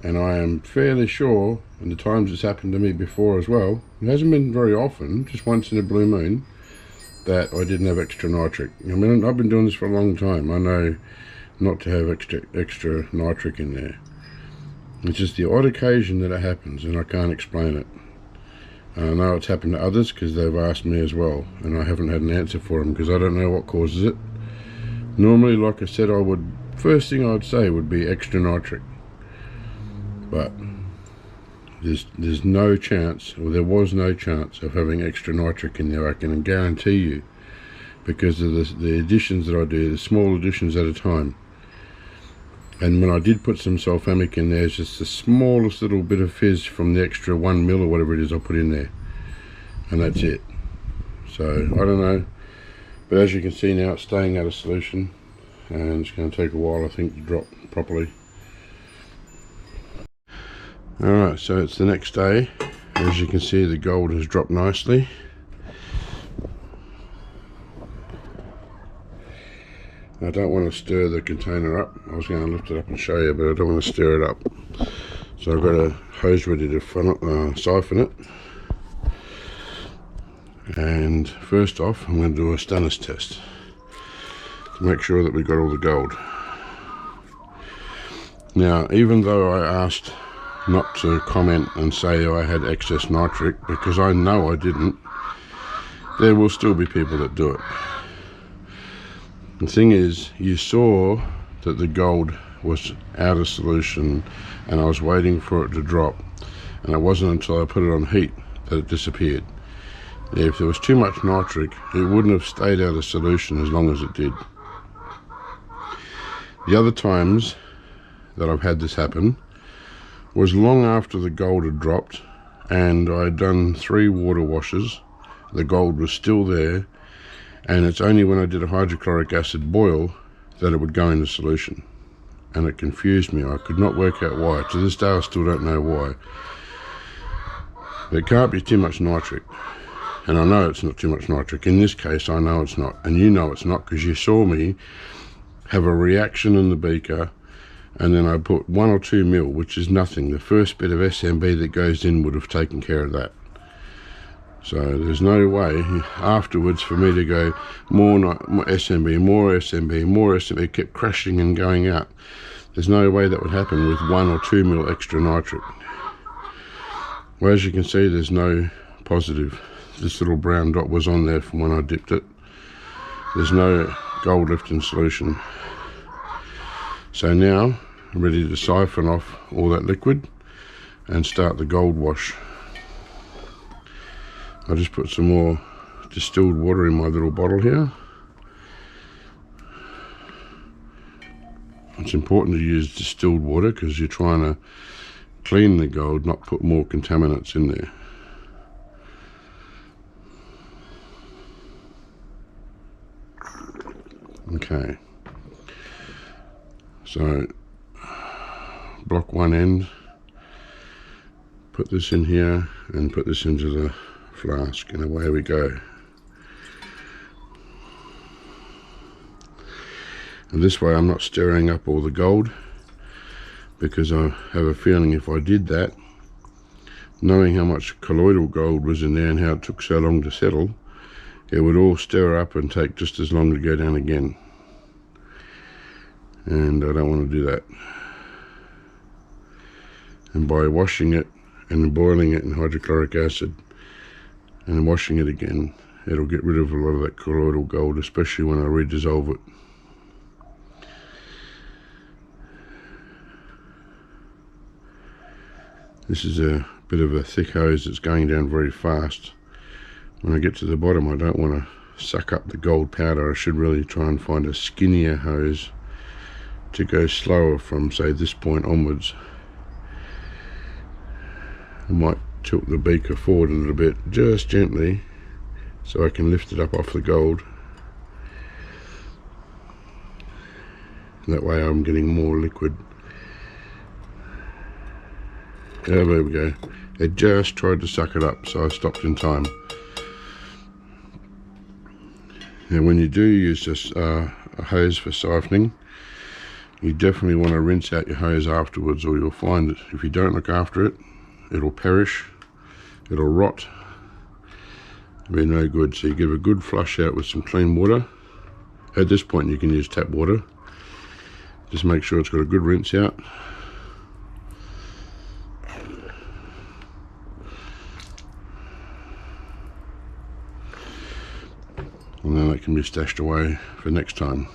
and I am fairly sure, and the times it's happened to me before as well, it hasn't been very often, just once in a blue moon, that I didn't have extra nitric. I mean, I've been doing this for a long time. I know not to have extra nitric in there. It's just the odd occasion that it happens and I can't explain it. I know it's happened to others because they've asked me as well, and I haven't had an answer for them because I don't know what causes it. Normally, like I said, first thing I'd say would be extra nitric, but there's no chance, or there was no chance of having extra nitric in there, I can guarantee you, because of the additions that I do, the small additions at a time. And when I did put some sulfamic in there, it's just the smallest little bit of fizz from the extra 1 mil or whatever it is I put in there, and that's it. So I don't know, but as you can see now, it's staying out of solution, and it's going to take a while, I think, to drop properly. Alright, so it's the next day. As you can see, the gold has dropped nicely. I don't want to stir the container up. I was going to lift it up and show you, but I don't want to stir it up. So I've got a hose ready to siphon it. And first off, I'm going to do a stannous test to make sure that we've got all the gold. Now, even though I asked not to comment and say I had excess nitric, because I know I didn't, there will still be people that do it. The thing is, you saw that the gold was out of solution and I was waiting for it to drop, and it wasn't until I put it on heat that it disappeared. If there was too much nitric, it wouldn't have stayed out of solution as long as it did. The other times that I've had this happen was long after the gold had dropped and I had done 3 water washes. The gold was still there, and it's only when I did a hydrochloric acid boil that it would go into solution, and it confused me. I could not work out why. To this day I still don't know why. There can't be too much nitric, and I know it's not too much nitric. In this case I know it's not, and you know it's not, because you saw me have a reaction in the beaker, and then I put 1 or 2 mil, which is nothing. The first bit of SMB that goes in would have taken care of that. So there's no way afterwards for me to go more SMB, more SMB, more SMB. It kept crashing and going out. There's no way that would happen with 1 or 2 mil extra nitric. Well, as you can see, there's no positive. This little brown dot was on there from when I dipped it. There's no gold left in solution. So now I'm ready to siphon off all that liquid and start the gold wash. I just put some more distilled water in my little bottle here. It's important to use distilled water because you're trying to clean the gold, not put more contaminants in there. Okay, so block one end, put this in here and put this into the flask, and away we go. And this way I'm not stirring up all the gold, because I have a feeling if I did that, knowing how much colloidal gold was in there and how it took so long to settle, it would all stir up and take just as long to go down again. And I don't want to do that. And by washing it and boiling it in hydrochloric acid and washing it again, it'll get rid of a lot of that colloidal gold, especially when I redissolve it. This is a bit of a thick hose that's going down very fast. When I get to the bottom, I don't want to suck up the gold powder. I should really try and find a skinnier hose to go slower from, say, this point onwards. I might tilt the beaker forward a little bit, just gently, so I can lift it up off the gold. That way I'm getting more liquid. Yeah, there we go. It just tried to suck it up, so I stopped in time. And when you do use this a hose for siphoning, you definitely want to rinse out your hose afterwards, or you'll find that if you don't look after it, it'll perish, it'll rot, it'll be no good. So you give a good flush out with some clean water. At this point you can use tap water. Just make sure it's got a good rinse out. And then that can be stashed away for next time.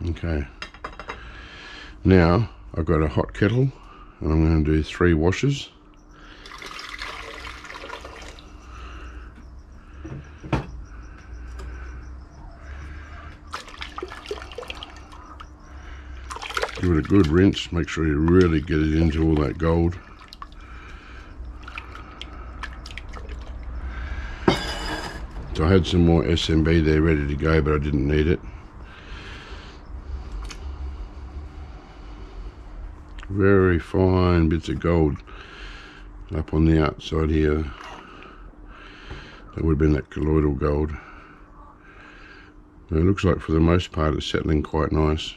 Okay, now I've got a hot kettle and I'm going to do 3 washes. Give it a good rinse, make sure you really get it into all that gold. So I had some more SMB there ready to go, but I didn't need it. Very fine bits of gold up on the outside here. That would have been that colloidal gold. It looks like for the most part it's settling quite nice.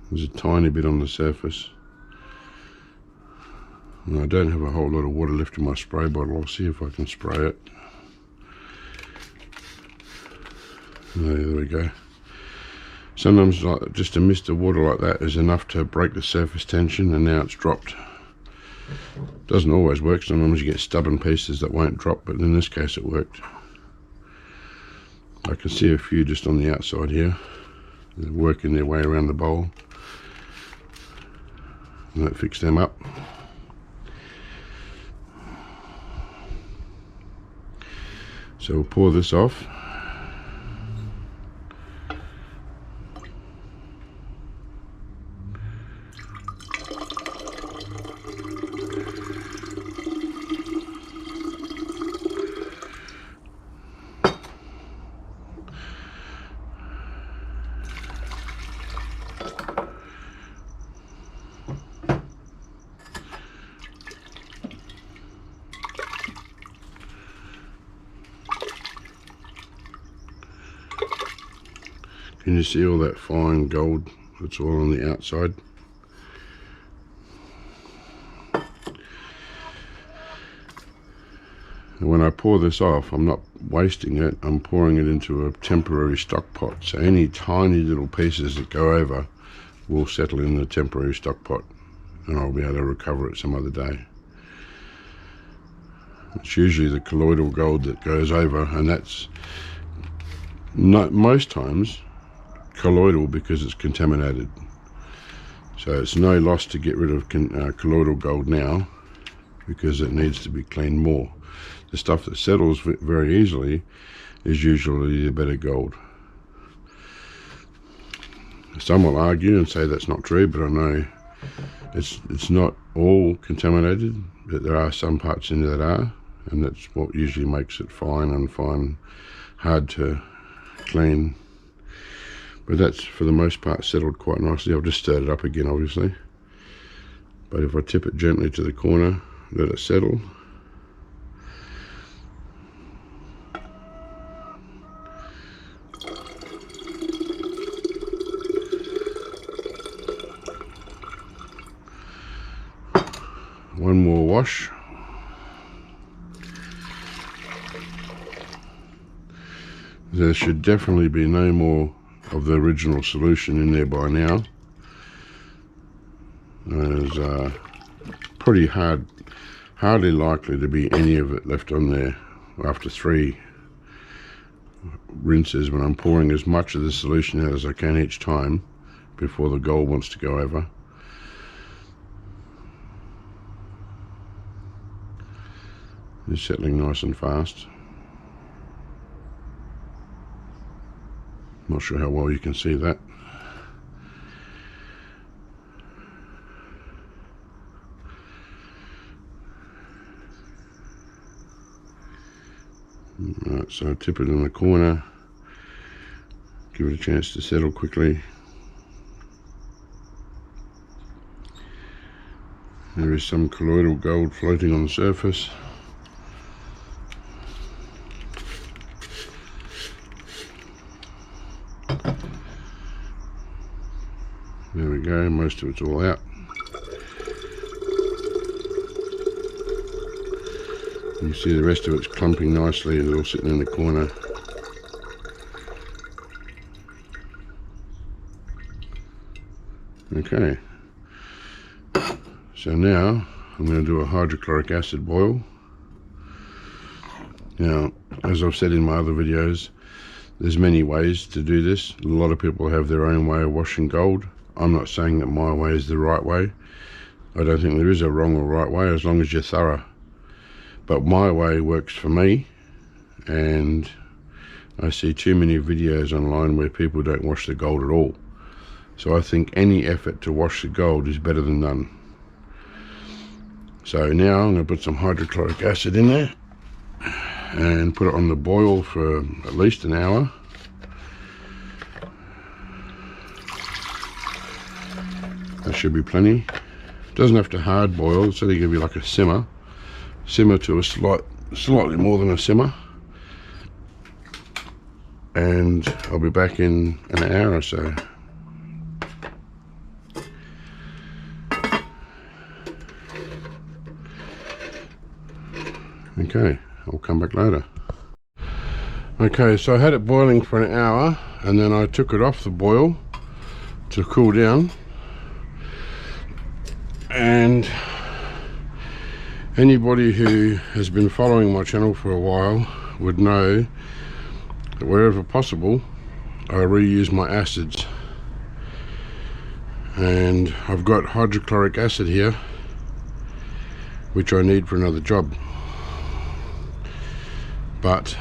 There's a tiny bit on the surface. And I don't have a whole lot of water left in my spray bottle. I'll see if I can spray it. There we go. Sometimes just a mist of water like that is enough to break the surface tension, and now it's dropped. Doesn't always work. Sometimes you get stubborn pieces that won't drop, but in this case it worked. I can see a few just on the outside here. They're working their way around the bowl. And that fixed them up. So we'll pour this off. Can you see all that fine gold that's all on the outside? And when I pour this off, I'm not wasting it, I'm pouring it into a temporary stock pot. So any tiny little pieces that go over will settle in the temporary stock pot, and I'll be able to recover it some other day. It's usually the colloidal gold that goes over, and that's not most times colloidal because it's contaminated. So it's no loss to get rid of colloidal gold now, because it needs to be cleaned more. The stuff that settles very easily is usually the better gold. Some will argue and say that's not true, but I know it's not all contaminated, but there are some parts in there that are, and that's what usually makes it fine, hard to clean. But that's for the most part settled quite nicely. I've just stirred it up again, obviously, but if I tip it gently to the corner, let it settle, one more wash. There should definitely be no more of the original solution in there by now. There's pretty hardly likely to be any of it left on there after 3 rinses, when I'm pouring as much of the solution out as I can each time before the gold wants to go over. It's settling nice and fast. Not sure how well you can see that. Right, so tip it in the corner, give it a chance to settle quickly. There is some colloidal gold floating on the surface. There we go, most of it's all out. You see the rest of it's clumping nicely and all sitting in the corner. Okay, so now I'm going to do a hydrochloric acid boil. Now, as I've said in my other videos, there's many ways to do this. A lot of people have their own way of washing gold. I'm not saying that my way is the right way. I don't think there is a wrong or right way, as long as you're thorough. But my way works for me, and I see too many videos online where people don't wash the gold at all. So I think any effort to wash the gold is better than none. So now I'm going to put some hydrochloric acid in there and put it on the boil for at least an hour. That should be plenty. It doesn't have to hard boil, it's only going to be like a simmer to a slightly more than a simmer. And I'll be back in an hour or so. Okay, I'll come back later. Okay, so I had it boiling for an hour, and then I took it off the boil to cool down. And anybody who has been following my channel for a while would know that wherever possible I reuse my acids, and I've got hydrochloric acid here which I need for another job, but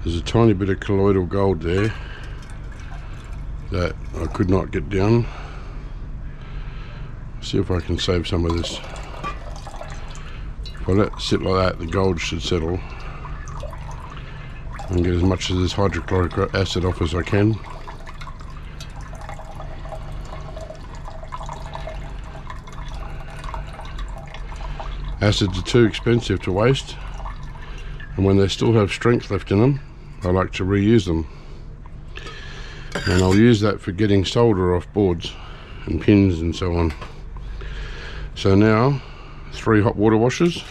there's a tiny bit of colloidal gold there that I could not get down. See if I can save some of this. If I let it sit like that, the gold should settle and get as much of this hydrochloric acid off as I can. Acids are too expensive to waste, and when they still have strength left in them, I like to reuse them. And I'll use that for getting solder off boards and pins and so on. So now, 3 hot water washes.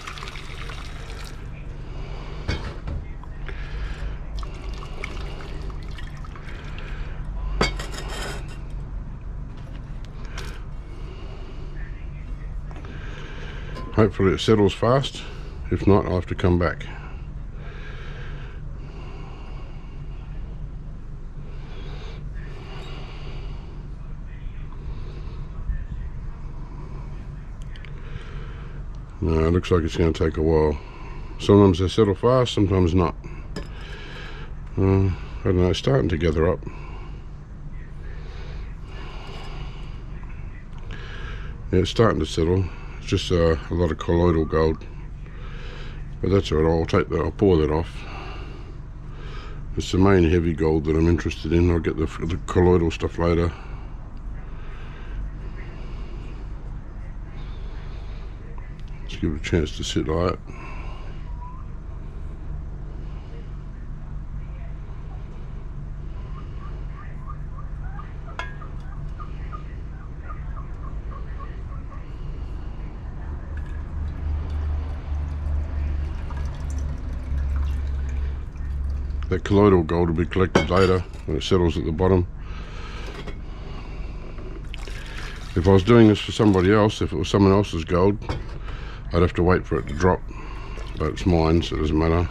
Hopefully it settles fast. If not, I'll have to come back. No, it looks like it's going to take a while. Sometimes they settle fast, sometimes not. I don't know, it's starting to gather up. Yeah, it's starting to settle. It's just a lot of colloidal gold. But that's alright, I'll pour that off. It's the main heavy gold that I'm interested in. I'll get the colloidal stuff later. Let's give it a chance to sit like that. That colloidal gold will be collected later when it settles at the bottom. If I was doing this for somebody else, if it was someone else's gold, I'd have to wait for it to drop. But it's mine, so it doesn't matter.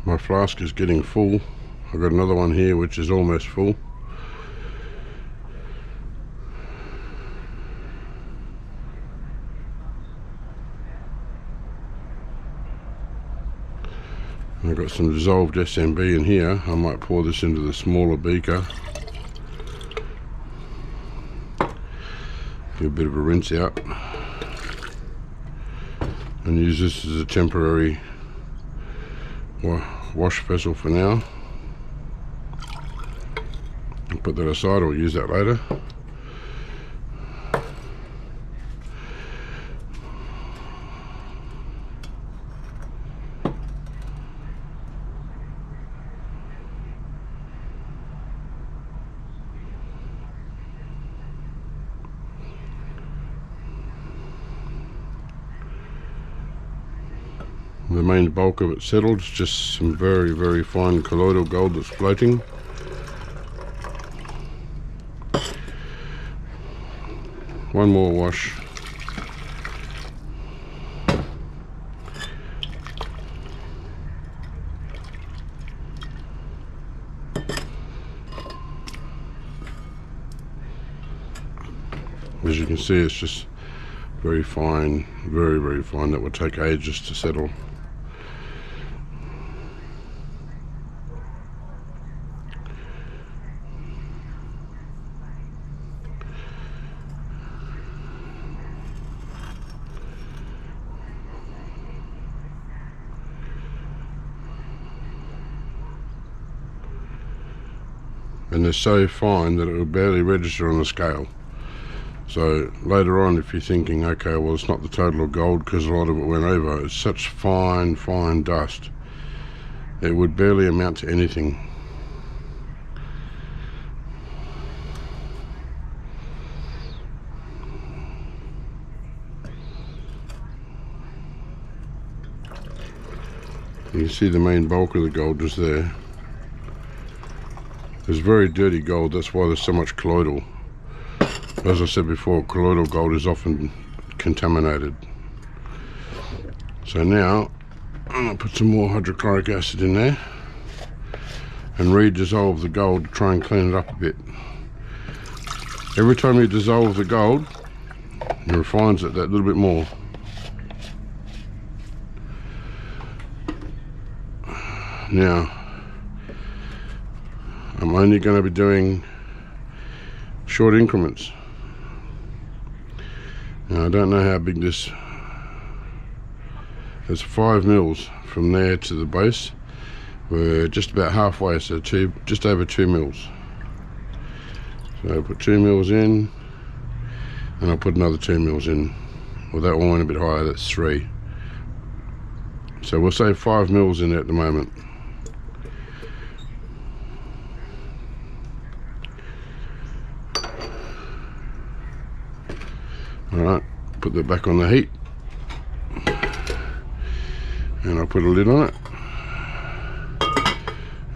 My flask is getting full. I've got another one here which is almost full. I've got some dissolved SMB in here. I might pour this into the smaller beaker. Give a bit of a rinse out. And use this as a temporary wash vessel for now. I'll put that aside, or use that later. The main bulk of it settled. It's just some very, very fine colloidal gold that's floating. One more wash. As you can see, it's just very fine, very, very fine. That would take ages to settle. And they're so fine that it will barely register on the scale. So later on, if you're thinking, okay, well, it's not the total of gold because a lot of it went over, it's such fine, fine dust, it would barely amount to anything. You can see the main bulk of the gold is there. It's very dirty gold, that's why there's so much colloidal. As I said before, colloidal gold is often contaminated. So now, I'm going to put some more hydrochloric acid in there and re-dissolve the gold to try and clean it up a bit. Every time you dissolve the gold, it refines it that little bit more. Now, I'm only going to be doing short increments. Now, I don't know how big this. It's 5 mils from there to the base. We're just about halfway, so just over 2 mils. So I'll put 2 mils in, and I'll put another 2 mils in. Well, that one went a bit higher, that's 3. So we'll say 5 mils in there at the moment. Alright, put that back on the heat, and I'll put a lid on it,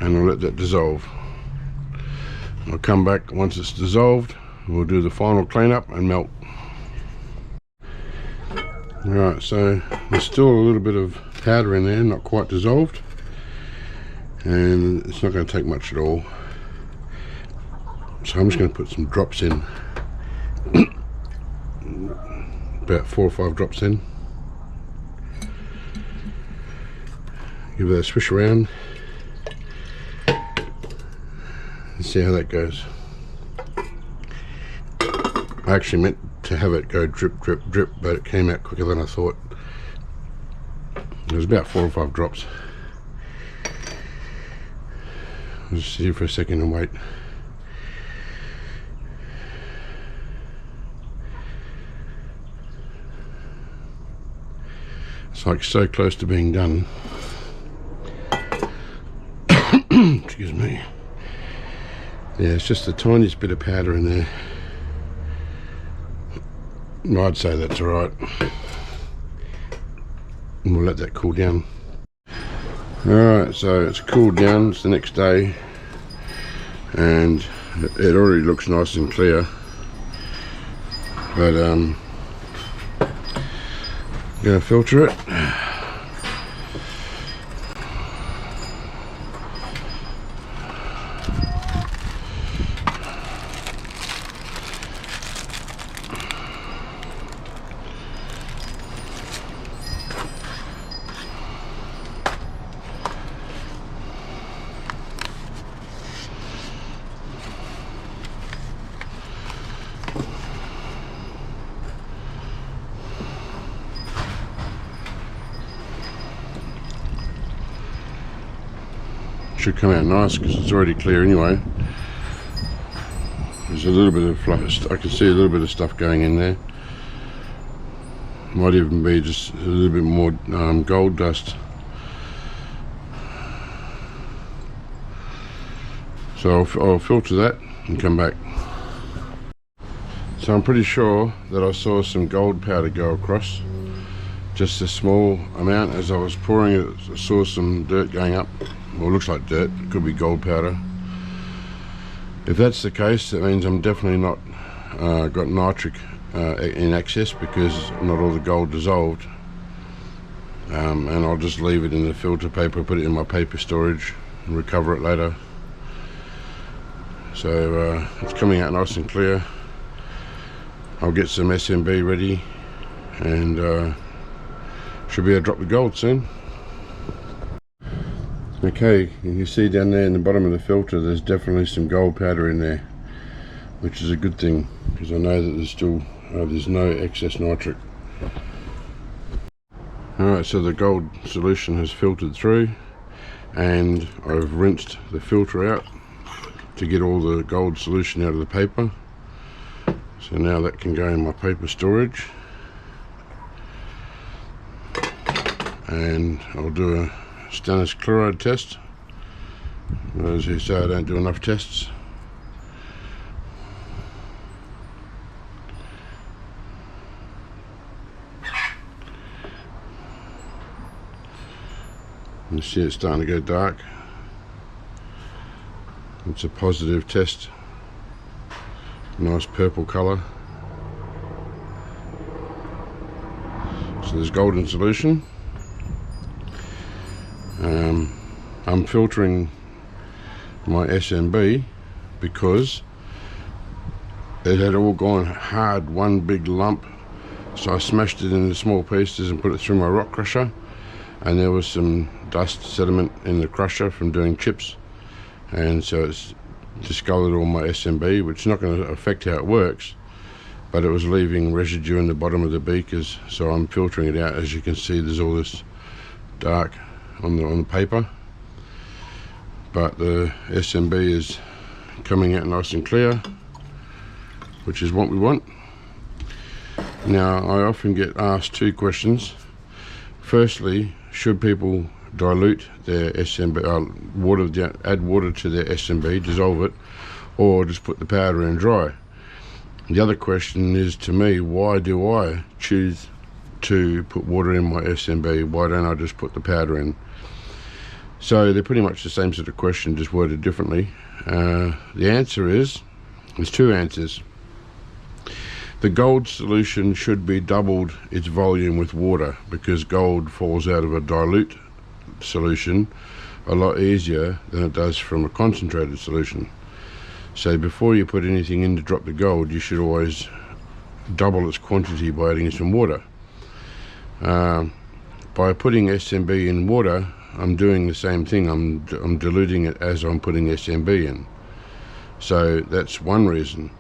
and I'll let that dissolve. I'll come back once it's dissolved, we'll do the final cleanup and melt. Alright, so there's still a little bit of powder in there, not quite dissolved, and it's not going to take much at all. So I'm just going to put some drops in, about 4 or 5 drops in. Give it a swish around and see how that goes. I actually meant to have it go drip, drip, drip, but it came out quicker than I thought. It was about 4 or 5 drops. I'll just sit here for a second and wait. It's like so close to being done. Excuse me. Yeah, it's just the tiniest bit of powder in there. I'd say that's alright. And we'll let that cool down. Alright, so it's cooled down. It's the next day, and it already looks nice and clear. But I'm gonna filter it. Should come out nice because it's already clear anyway. There's a little bit of fluff. I can see a little bit of stuff going in there. Might even be just a little bit more gold dust. So I'll filter that and come back. So I'm pretty sure that I saw some gold powder go across. Just a small amount. As I was pouring it, I saw some dirt going up. Well, it looks like dirt. It could be gold powder. If that's the case, that means I'm definitely not got nitric in excess, because not all the gold dissolved. And I'll just leave it in the filter paper, put it in my paper storage, and recover it later. So it's coming out nice and clear. I'll get some SMB ready, and should be able to drop the gold soon. Okay, you can see down there in the bottom of the filter there's definitely some gold powder in there, which is a good thing, because I know that there's still there's no excess nitric. Alright, so the gold solution has filtered through, and I've rinsed the filter out to get all the gold solution out of the paper. So now that can go in my paper storage, and I'll do a stannous chloride test. Those who say I don't do enough tests. You see it's starting to go dark. It's a positive test. Nice purple colour. So there's gold in solution. I'm filtering my SMB because it had all gone hard, one big lump, so I smashed it into small pieces and put it through my rock crusher, and there was some dust sediment in the crusher from doing chips, and so it's discoloured all my SMB, which is not going to affect how it works, but it was leaving residue in the bottom of the beakers, so I'm filtering it out. As you can see, there's all this dark on the paper, but the SMB is coming out nice and clear, which is what we want. Now, I often get asked two questions. Firstly, should people dilute their SMB, add water to their SMB, dissolve it, or just put the powder in dry? The other question is, to me, why do I choose to put water in my SMB? Why don't I just put the powder in? So they're pretty much the same sort of question, just worded differently. The answer is, there's two answers. The gold solution should be doubled its volume with water, because gold falls out of a dilute solution a lot easier than it does from a concentrated solution. So before you put anything in to drop the gold, you should always double its quantity by adding some water. By putting SMB in water, I'm doing the same thing. I'm diluting it as I'm putting SMB in. So that's one reason.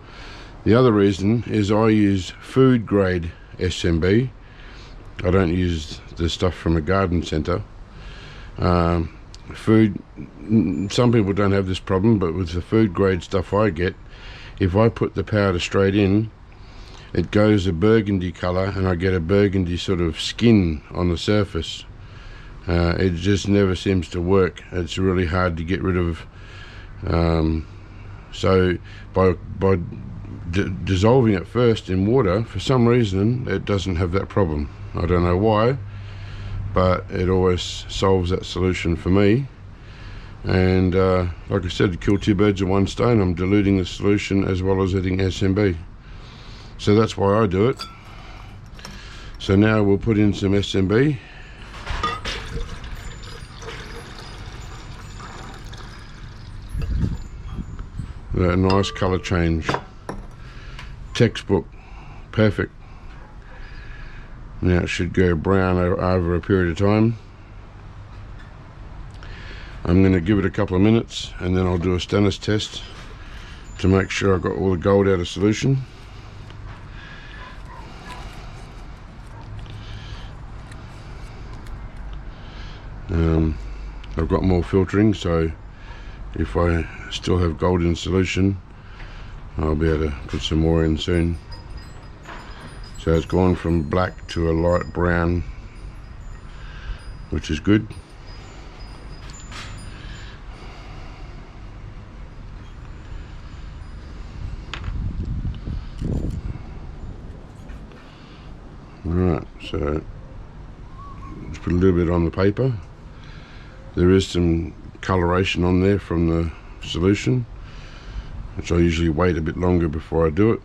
The other reason is I use food grade SMB. I don't use the stuff from a garden centre. Food, some people don't have this problem, but with the food grade stuff I get, if I put the powder straight in, it goes a burgundy colour and I get a burgundy sort of skin on the surface. It just never seems to work. It's really hard to get rid of. So by dissolving it first in water, for some reason it doesn't have that problem. I don't know why, but it always solves that solution for me. And like I said, to kill two birds with one stone, I'm diluting the solution as well as adding SMB. So that's why I do it. So now we'll put in some SMB. A nice colour change. Textbook. Perfect. Now it should go brown over a period of time. I'm going to give it a couple of minutes and then I'll do a stannous test to make sure I've got all the gold out of solution. I've got more filtering, so if I still have gold in solution, I'll be able to put some more in soon. So it's gone from black to a light brown, which is good. Alright, so let's put a little bit on the paper. There is some coloration on there from the solution, which I usually wait a bit longer before I do it.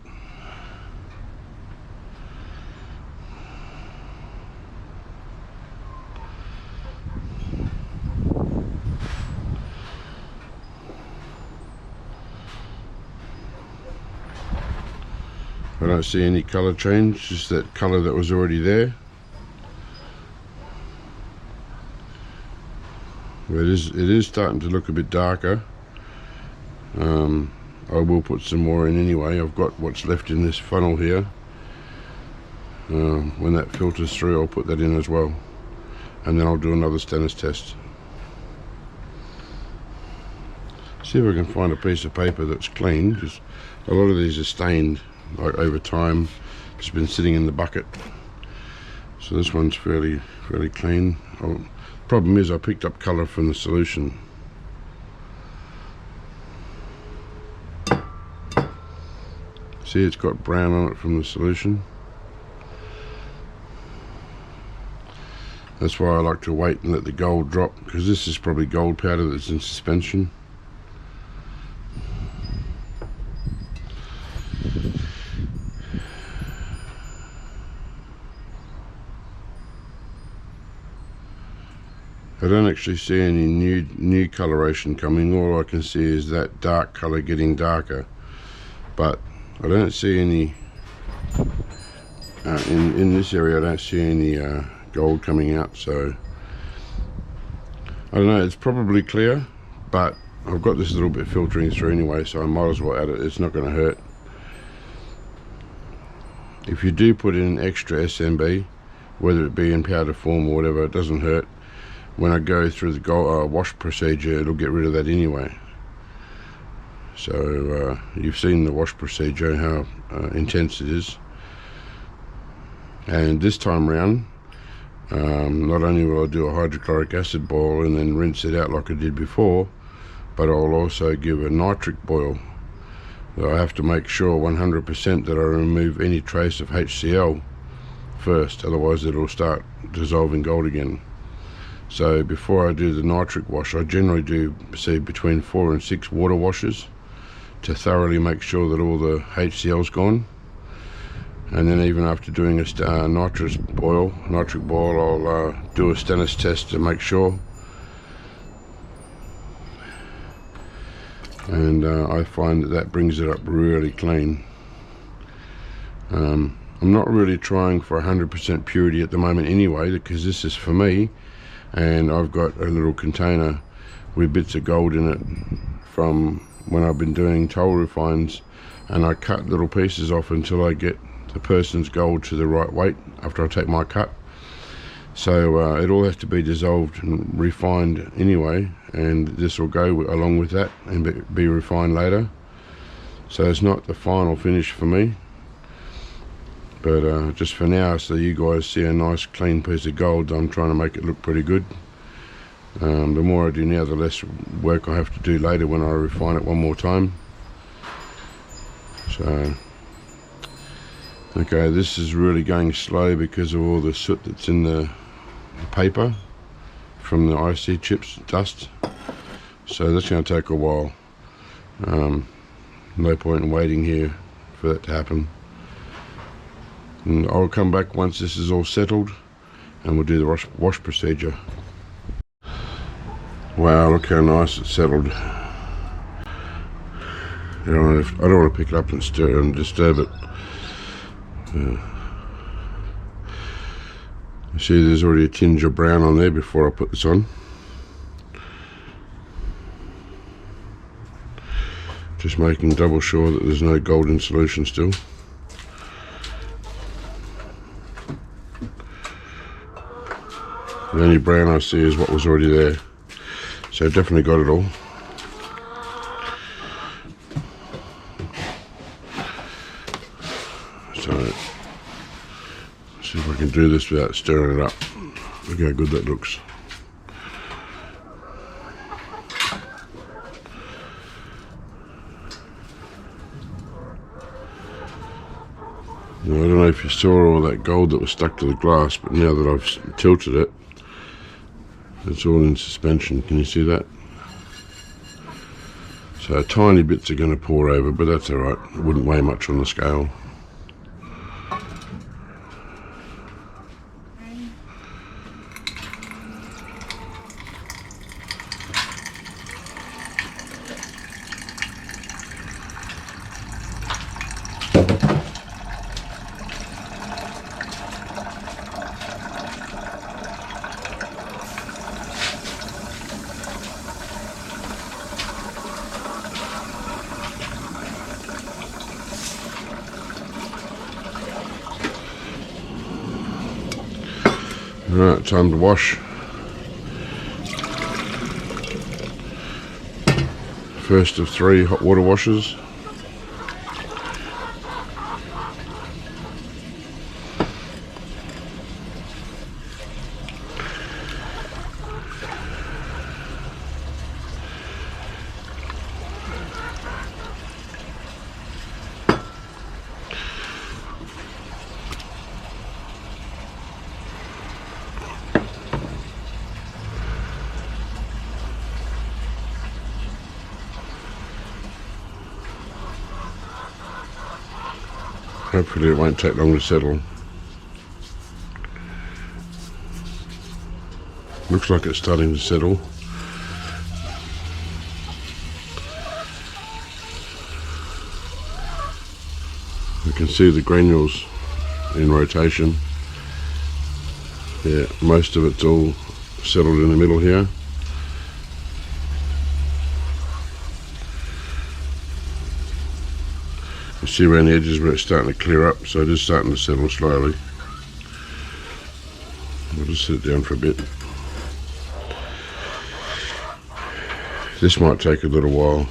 I don't see any colour change, just that colour that was already there. But it is starting to look a bit darker. I will put some more in anyway. I've got what's left in this funnel here. When that filters through, I'll put that in as well. And then I'll do another stannous test. See if I can find a piece of paper that's clean, because a lot of these are stained, like over time. It's been sitting in the bucket. So this one's fairly clean. Problem is I picked up colour from the solution. See, it's got brown on it from the solution. That's why I like to wait and let the gold drop, because this is probably gold powder that's in suspension. I don't actually see any new coloration coming. All I can see is that dark colour getting darker, but I don't see any in this area. I don't see any gold coming out, so I don't know. It's probably clear, but I've got this little bit filtering through anyway, so I might as well add it. It's not going to hurt. If you do put in extra SMB, whether it be in powder form or whatever, it doesn't hurt. When I go through the wash procedure, it'll get rid of that anyway. So you've seen the wash procedure, how intense it is. And this time round, not only will I do a hydrochloric acid boil and then rinse it out like I did before, but I'll also give a nitric boil. So I have to make sure 100% that I remove any trace of HCl first, otherwise it'll start dissolving gold again. So before I do the nitric wash, I generally do between 4 and 6 water washes to thoroughly make sure that all the HCl's gone. And then even after doing a nitric boil, I'll do a stannous test to make sure. and I find that brings it up really clean. I'm not really trying for 100% purity at the moment anyway, because this is for me, and I've got a little container with bits of gold in it from when I've been doing toll refines, and I cut little pieces off until I get the person's gold to the right weight after I take my cut. So it all has to be dissolved and refined anyway, and this will go along with that and be refined later. So it's not the final finish for me, but just for now, so you guys see a nice clean piece of gold, I'm trying to make it look pretty good. The more I do now, the less work I have to do later when I refine it one more time. So okay, this is really going slow because of all the soot that's in the paper from the IC chips dust, so that's going to take a while. No point in waiting here for that to happen, and I'll come back once this is all settled and we'll do the wash procedure. Wow, look how nice it's settled. I don't want to pick it up and stir and disturb it. You see there's already a tinge of brown on there before I put this on. Just making double sure that there's no gold in solution still. The only brown I see is what was already there, so definitely got it all. So let's see if I can do this without stirring it up. Look how good that looks. Now, I don't know if you saw all that gold that was stuck to the glass, but now that I've tilted it, it's all in suspension. Can you see that? So tiny bits are going to pour over, but that's alright. It wouldn't weigh much on the scale. Alright, time to wash. First of 3 hot water washes. Hopefully it won't take long to settle. Looks like it's starting to settle. You can see the granules in rotation. Yeah, most of it's all settled in the middle here. You see around the edges where it's starting to clear up, so it is starting to settle slowly. We'll just sit it down for a bit. This might take a little while.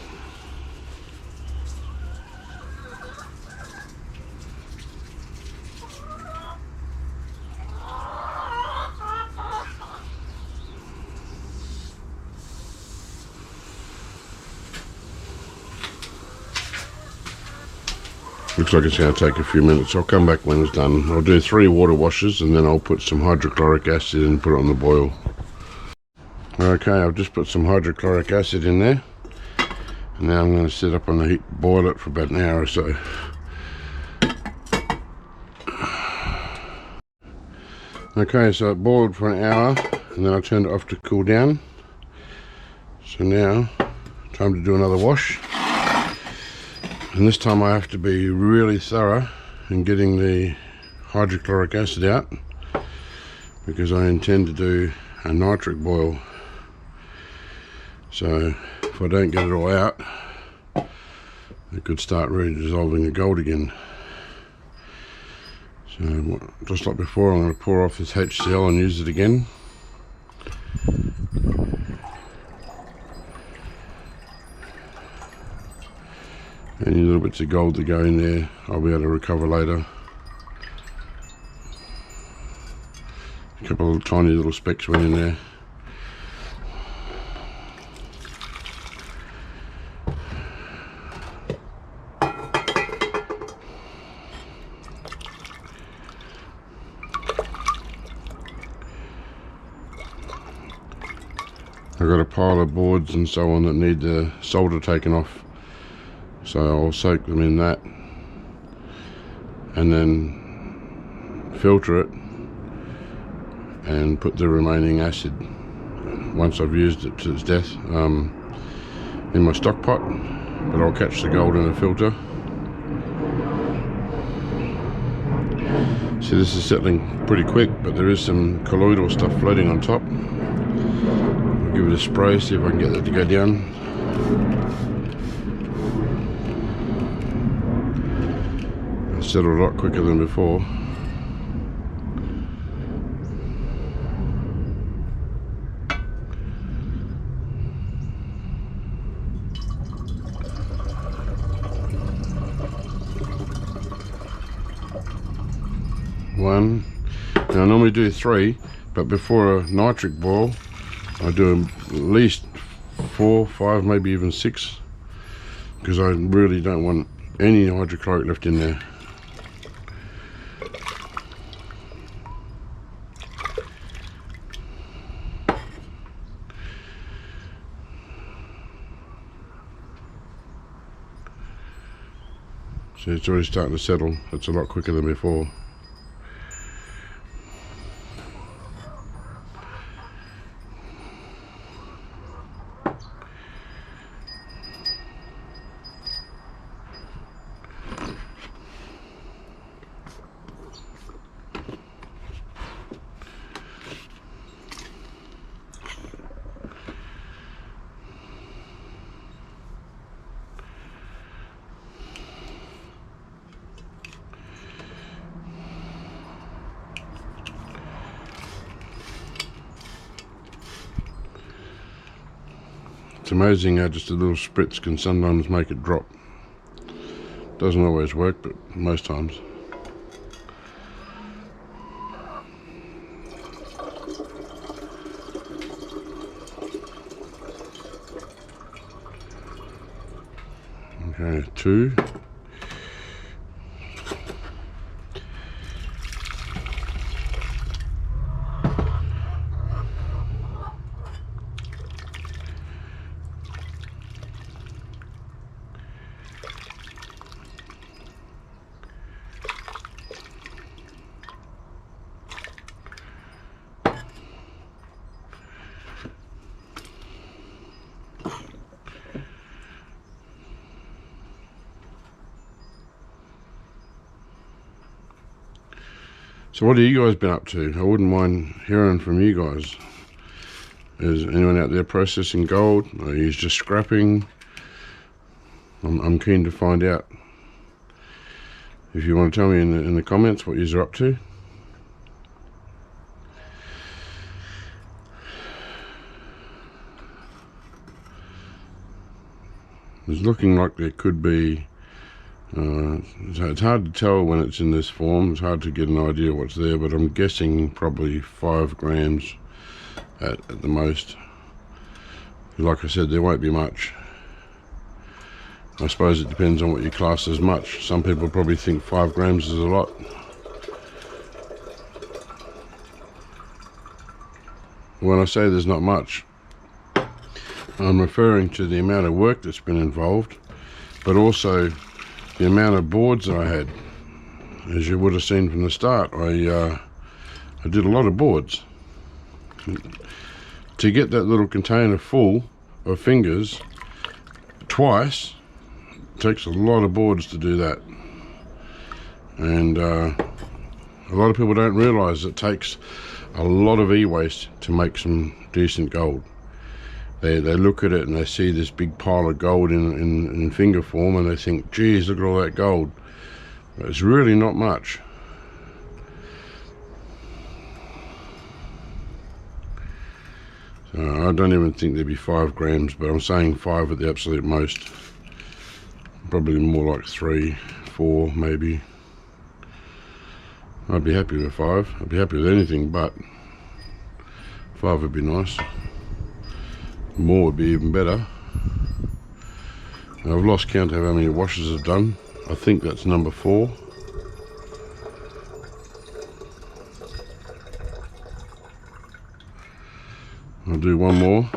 Looks like it's going to take a few minutes. I'll come back when it's done. I'll do 3 water washes and then I'll put some hydrochloric acid and put it on the boil. Okay, I've just put some hydrochloric acid in there. And now I'm going to sit up on the heat, boil it for about an hour or so. Okay, so it boiled for an hour and then I turned it off to cool down. So now, time to do another wash. And this time I have to be really thorough in getting the hydrochloric acid out, because I intend to do a nitric boil. So if I don't get it all out, it could start really dissolving the gold again. So just like before, I'm going to pour off this HCl and use it again. Any little bits of gold that go in there, I'll be able to recover later. A couple of tiny little specks went in there. I've got a pile of boards and so on that need the solder taken off, so I'll soak them in that and then filter it and put the remaining acid, once I've used it to its death, in my stock pot, but I'll catch the gold in a filter. See, this is settling pretty quick, but there is some colloidal stuff floating on top. Give it a spray, see if I can get that to go down. It's settled a lot quicker than before. One. Now I normally do 3, but before a nitric boil I do at least 4, 5, maybe even 6, because I really don't want any hydrochloric left in there. So it's already starting to settle. It's a lot quicker than before. It's amazing how just a little spritz can sometimes make it drop. Doesn't always work, but most times. Okay, 2. So what have you guys been up to? I wouldn't mind hearing from you guys. Is anyone out there processing gold? Are you just scrapping? I'm keen to find out. If you want to tell me in the comments what you're up to. It's looking like there could be, it's hard to tell when it's in this form. It's hard to get an idea what's there, but I'm guessing probably 5 grams at the most. Like I said, there won't be much. I suppose it depends on what you class as much. Some people probably think 5 grams is a lot. When I say there's not much, I'm referring to the amount of work that's been involved, but also the amount of boards that I had. As you would have seen from the start, I did a lot of boards. To get that little container full of fingers twice It takes a lot of boards to do that, and a lot of people don't realise it takes a lot of e-waste to make some decent gold. They look at it and they see this big pile of gold in finger form, and they think, geez, look at all that gold. But it's really not much. So I don't even think there'd be 5 grams, but I'm saying 5 at the absolute most. Probably more like 3, 4 maybe. I'd be happy with 5. I'd be happy with anything, but 5 would be nice. More would be even better. Now, I've lost count of how many washes I've done. I think that's number 4. I'll do one more.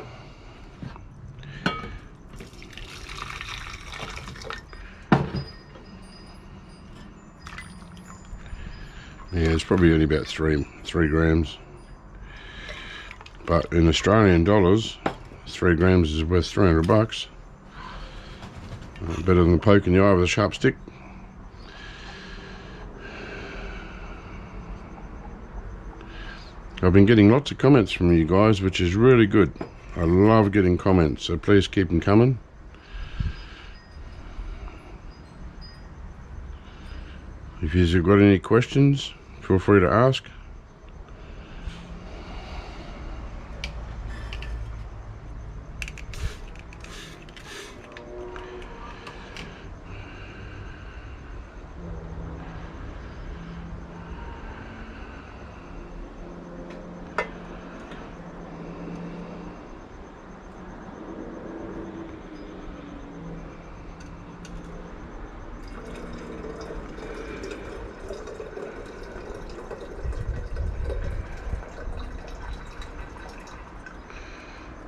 Yeah, it's probably only about 3 grams. But in Australian dollars, 3 grams is worth 300 bucks. Better than poking the eye with a sharp stick. I've been getting lots of comments from you guys, which is really good. I love getting comments, so please keep them coming. If you've got any questions, feel free to ask.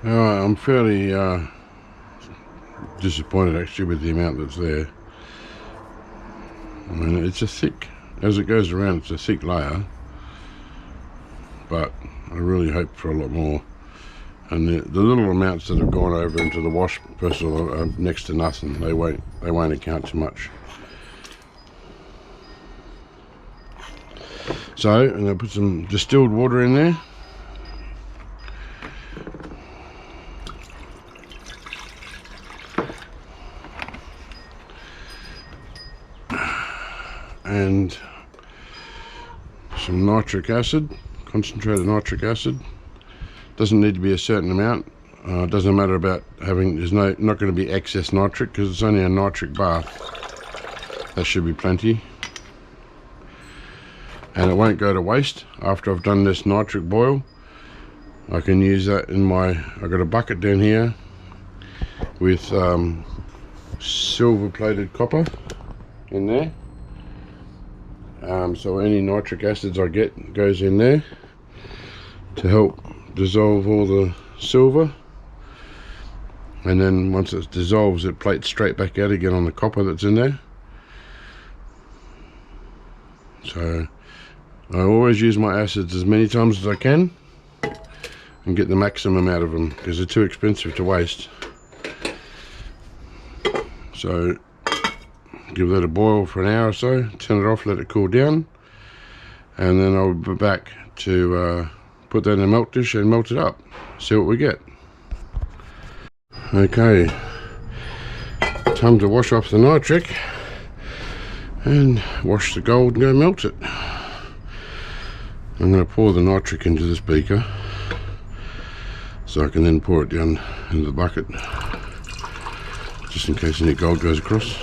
I'm fairly disappointed actually with the amount that's there. I mean, it's a thick, as it goes around, it's a thick layer, but I really hope for a lot more. And the little amounts that have gone over into the wash vessel are next to nothing. They won't account to much. So I'm going to put some distilled water in there. And some nitric acid, concentrated nitric acid. Doesn't need to be a certain amount. It doesn't matter about having, there's not going to be excess nitric because it's only a nitric bath. That should be plenty. And it won't go to waste after I've done this nitric boil. I can use that in my, I've got a bucket down here with silver plated copper in there. So any nitric acids I get goes in there to help dissolve all the silver, and then once it dissolves it plates straight back out again on the copper that's in there. So I always use my acids as many times as I can and get the maximum out of them because they're too expensive to waste. So give that a boil for an hour or so, turn it off, let it cool down, and then I'll be back to put that in a melt dish and melt it up, see what we get. Okay, time to wash off the nitric and wash the gold and go melt it. I'm going to pour the nitric into this beaker so I can then pour it down into the bucket just in case any gold goes across.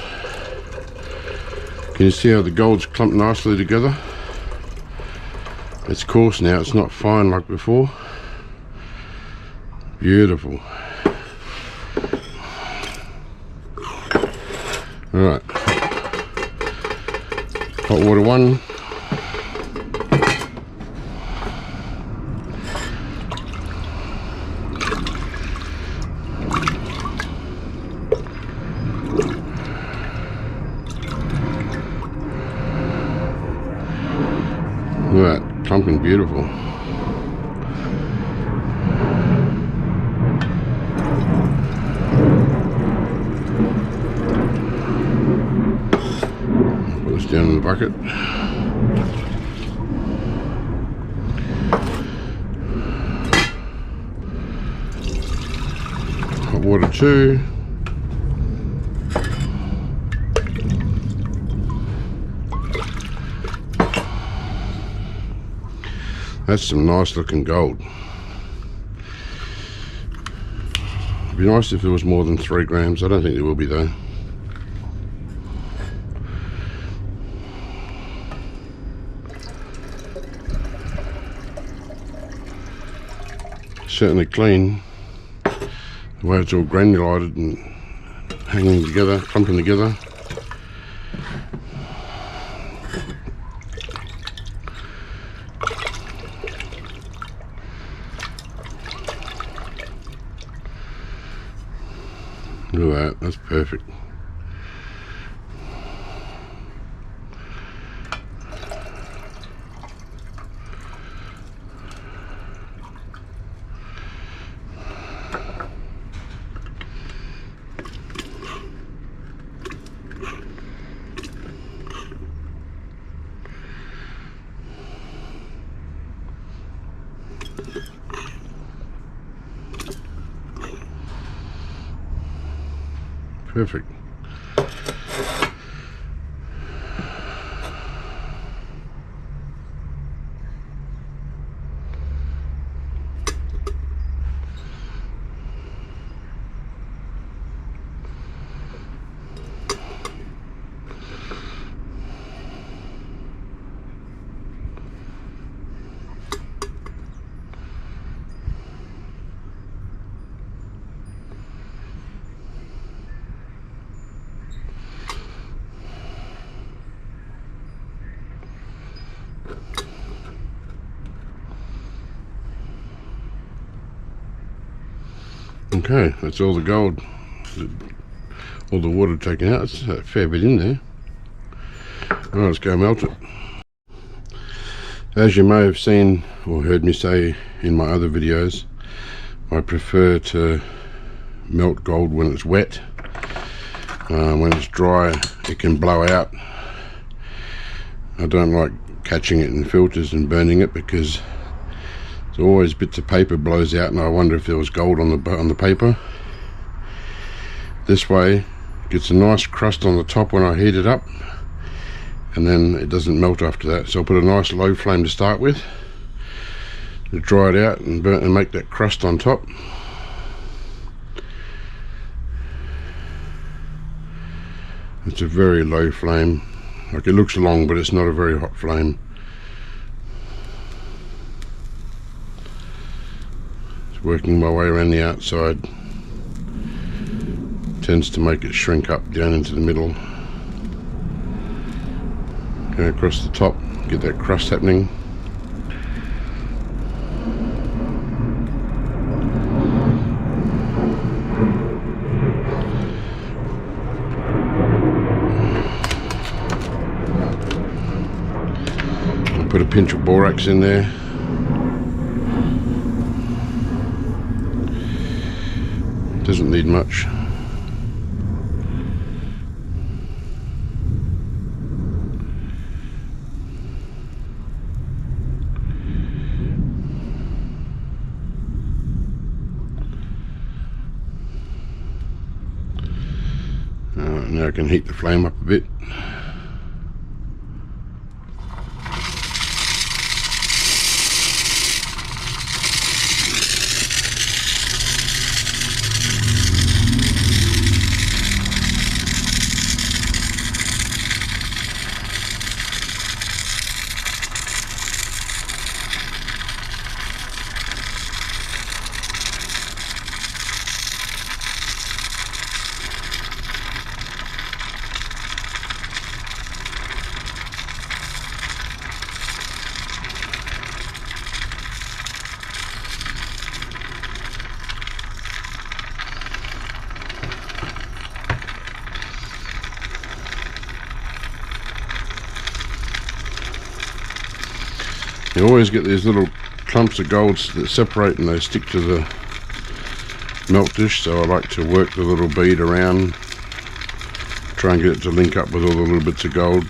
Can you see how the gold's clumped nicely together? It's coarse now, it's not fine like before. Beautiful. Alright. Hot water 1. Look at that, clumping beautiful. down in the bucket. Hot water too. That's some nice looking gold. It'd be nice if there was more than 3 grams. I don't think there will be though. Certainly clean. The way it's all granulated and hanging together, clumping together. Look at that, that's perfect. Perfect. Okay, that's all the gold, all the water taken out. It's a fair bit in there. All right, let's go melt it. As you may have seen or heard me say in my other videos, I prefer to melt gold when it's wet. When it's dry, it can blow out. I don't like catching it in filters and burning it because always bits of paper blows out, and I wonder if there was gold on the paper. This way, it gets a nice crust on the top when I heat it up, and then it doesn't melt after that. So I'll put a nice low flame to start with, to dry it out and burn and make that crust on top. It's a very low flame. Like, it looks long, but it's not a very hot flame. Working my way around the outside tends to make it shrink up down into the middle. Go across the top, get that crust happening. I'll put a pinch of borax in there. Doesn't need much. Now I can heat the flame up a bit. You always get these little clumps of gold that separate and they stick to the melt dish, so I like to work the little bead around, try and get it to link up with all the little bits of gold.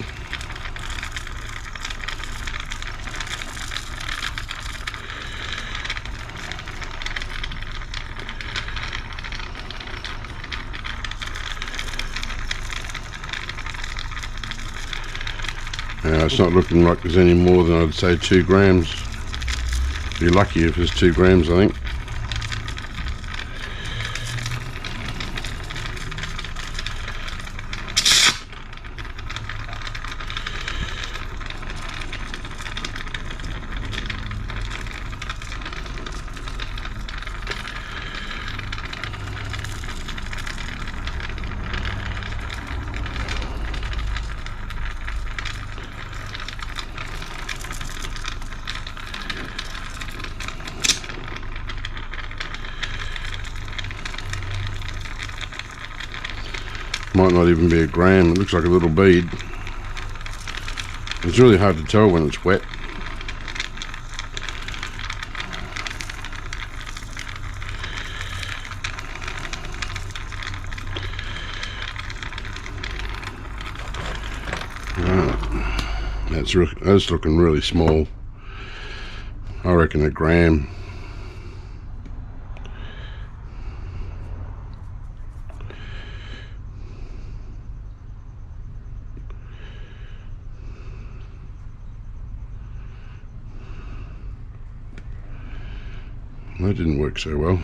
It's not looking like there's any more than, I'd say, 2 grams. Be lucky if there's 2 grams, I think. Might not even be a gram. It looks like a little bead. It's really hard to tell when it's wet. That's looking really small. I reckon a gram. That didn't work so well.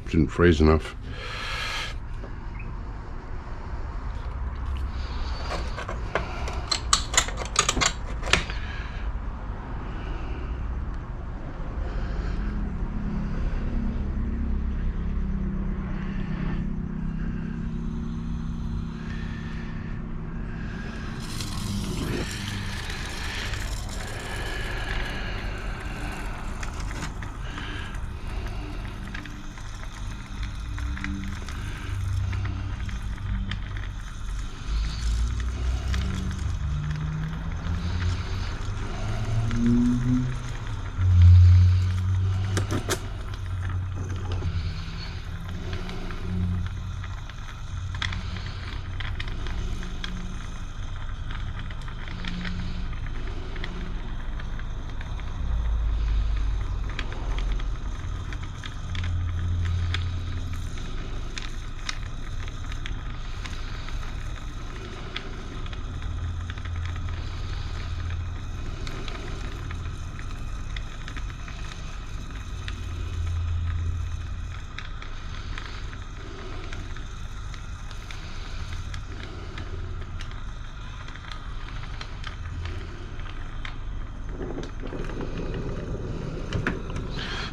Didn't freeze enough.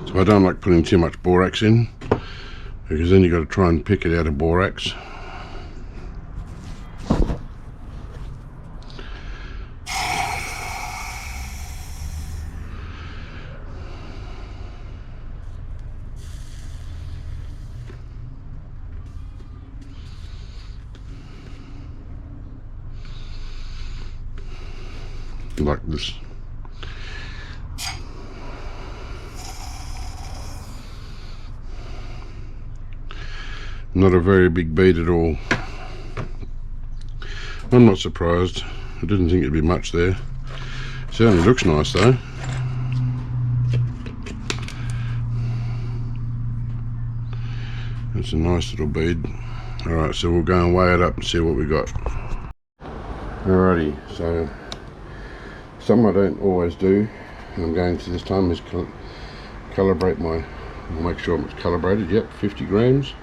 So I don't like putting too much borax in, because then you've got to try and pick it out of borax. Like this. Not a very big bead at all. I'm not surprised. I didn't think it'd be much there. Certainly looks nice though. That's a nice little bead. Alright, so we'll go and weigh it up and see what we got. Alrighty, so something I don't always do, and I'm going to this time, is calibrate my, I'll make sure it's calibrated. Yep, 50 grams.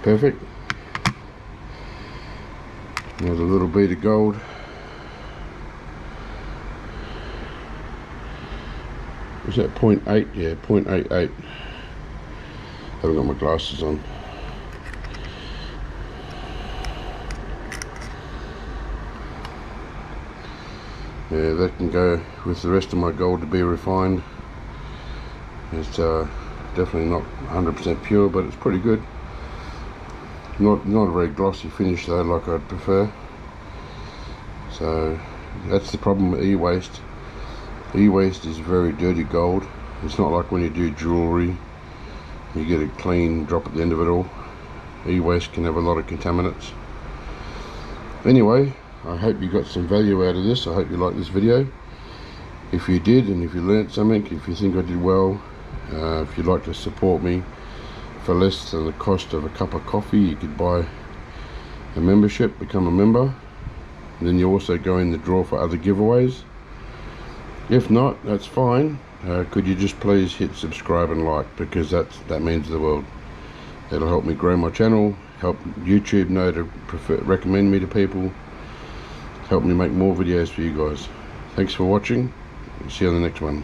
Perfect. There's a little bead of gold. Was that 0.8? Yeah, 0.88. Haven't got my glasses on. Yeah, that can go with the rest of my gold to be refined. It's definitely not 100% pure, but it's pretty good. Not a very glossy finish though, like I'd prefer. So that's the problem with e-waste. E-waste is very dirty gold. It's not like when you do jewellery, you get a clean drop at the end of it all. E-waste can have a lot of contaminants. Anyway, I hope you got some value out of this. I hope you liked this video. If you did, and if you learnt something, if you think I did well, if you'd like to support me for less than the cost of a cup of coffee, you could buy a membership, become a member. and then you also go in the draw for other giveaways. If not, that's fine. Could you just please hit subscribe and like, because that means the world. It'll help me grow my channel, help YouTube know to recommend me to people, help me make more videos for you guys. Thanks for watching. See you on the next one.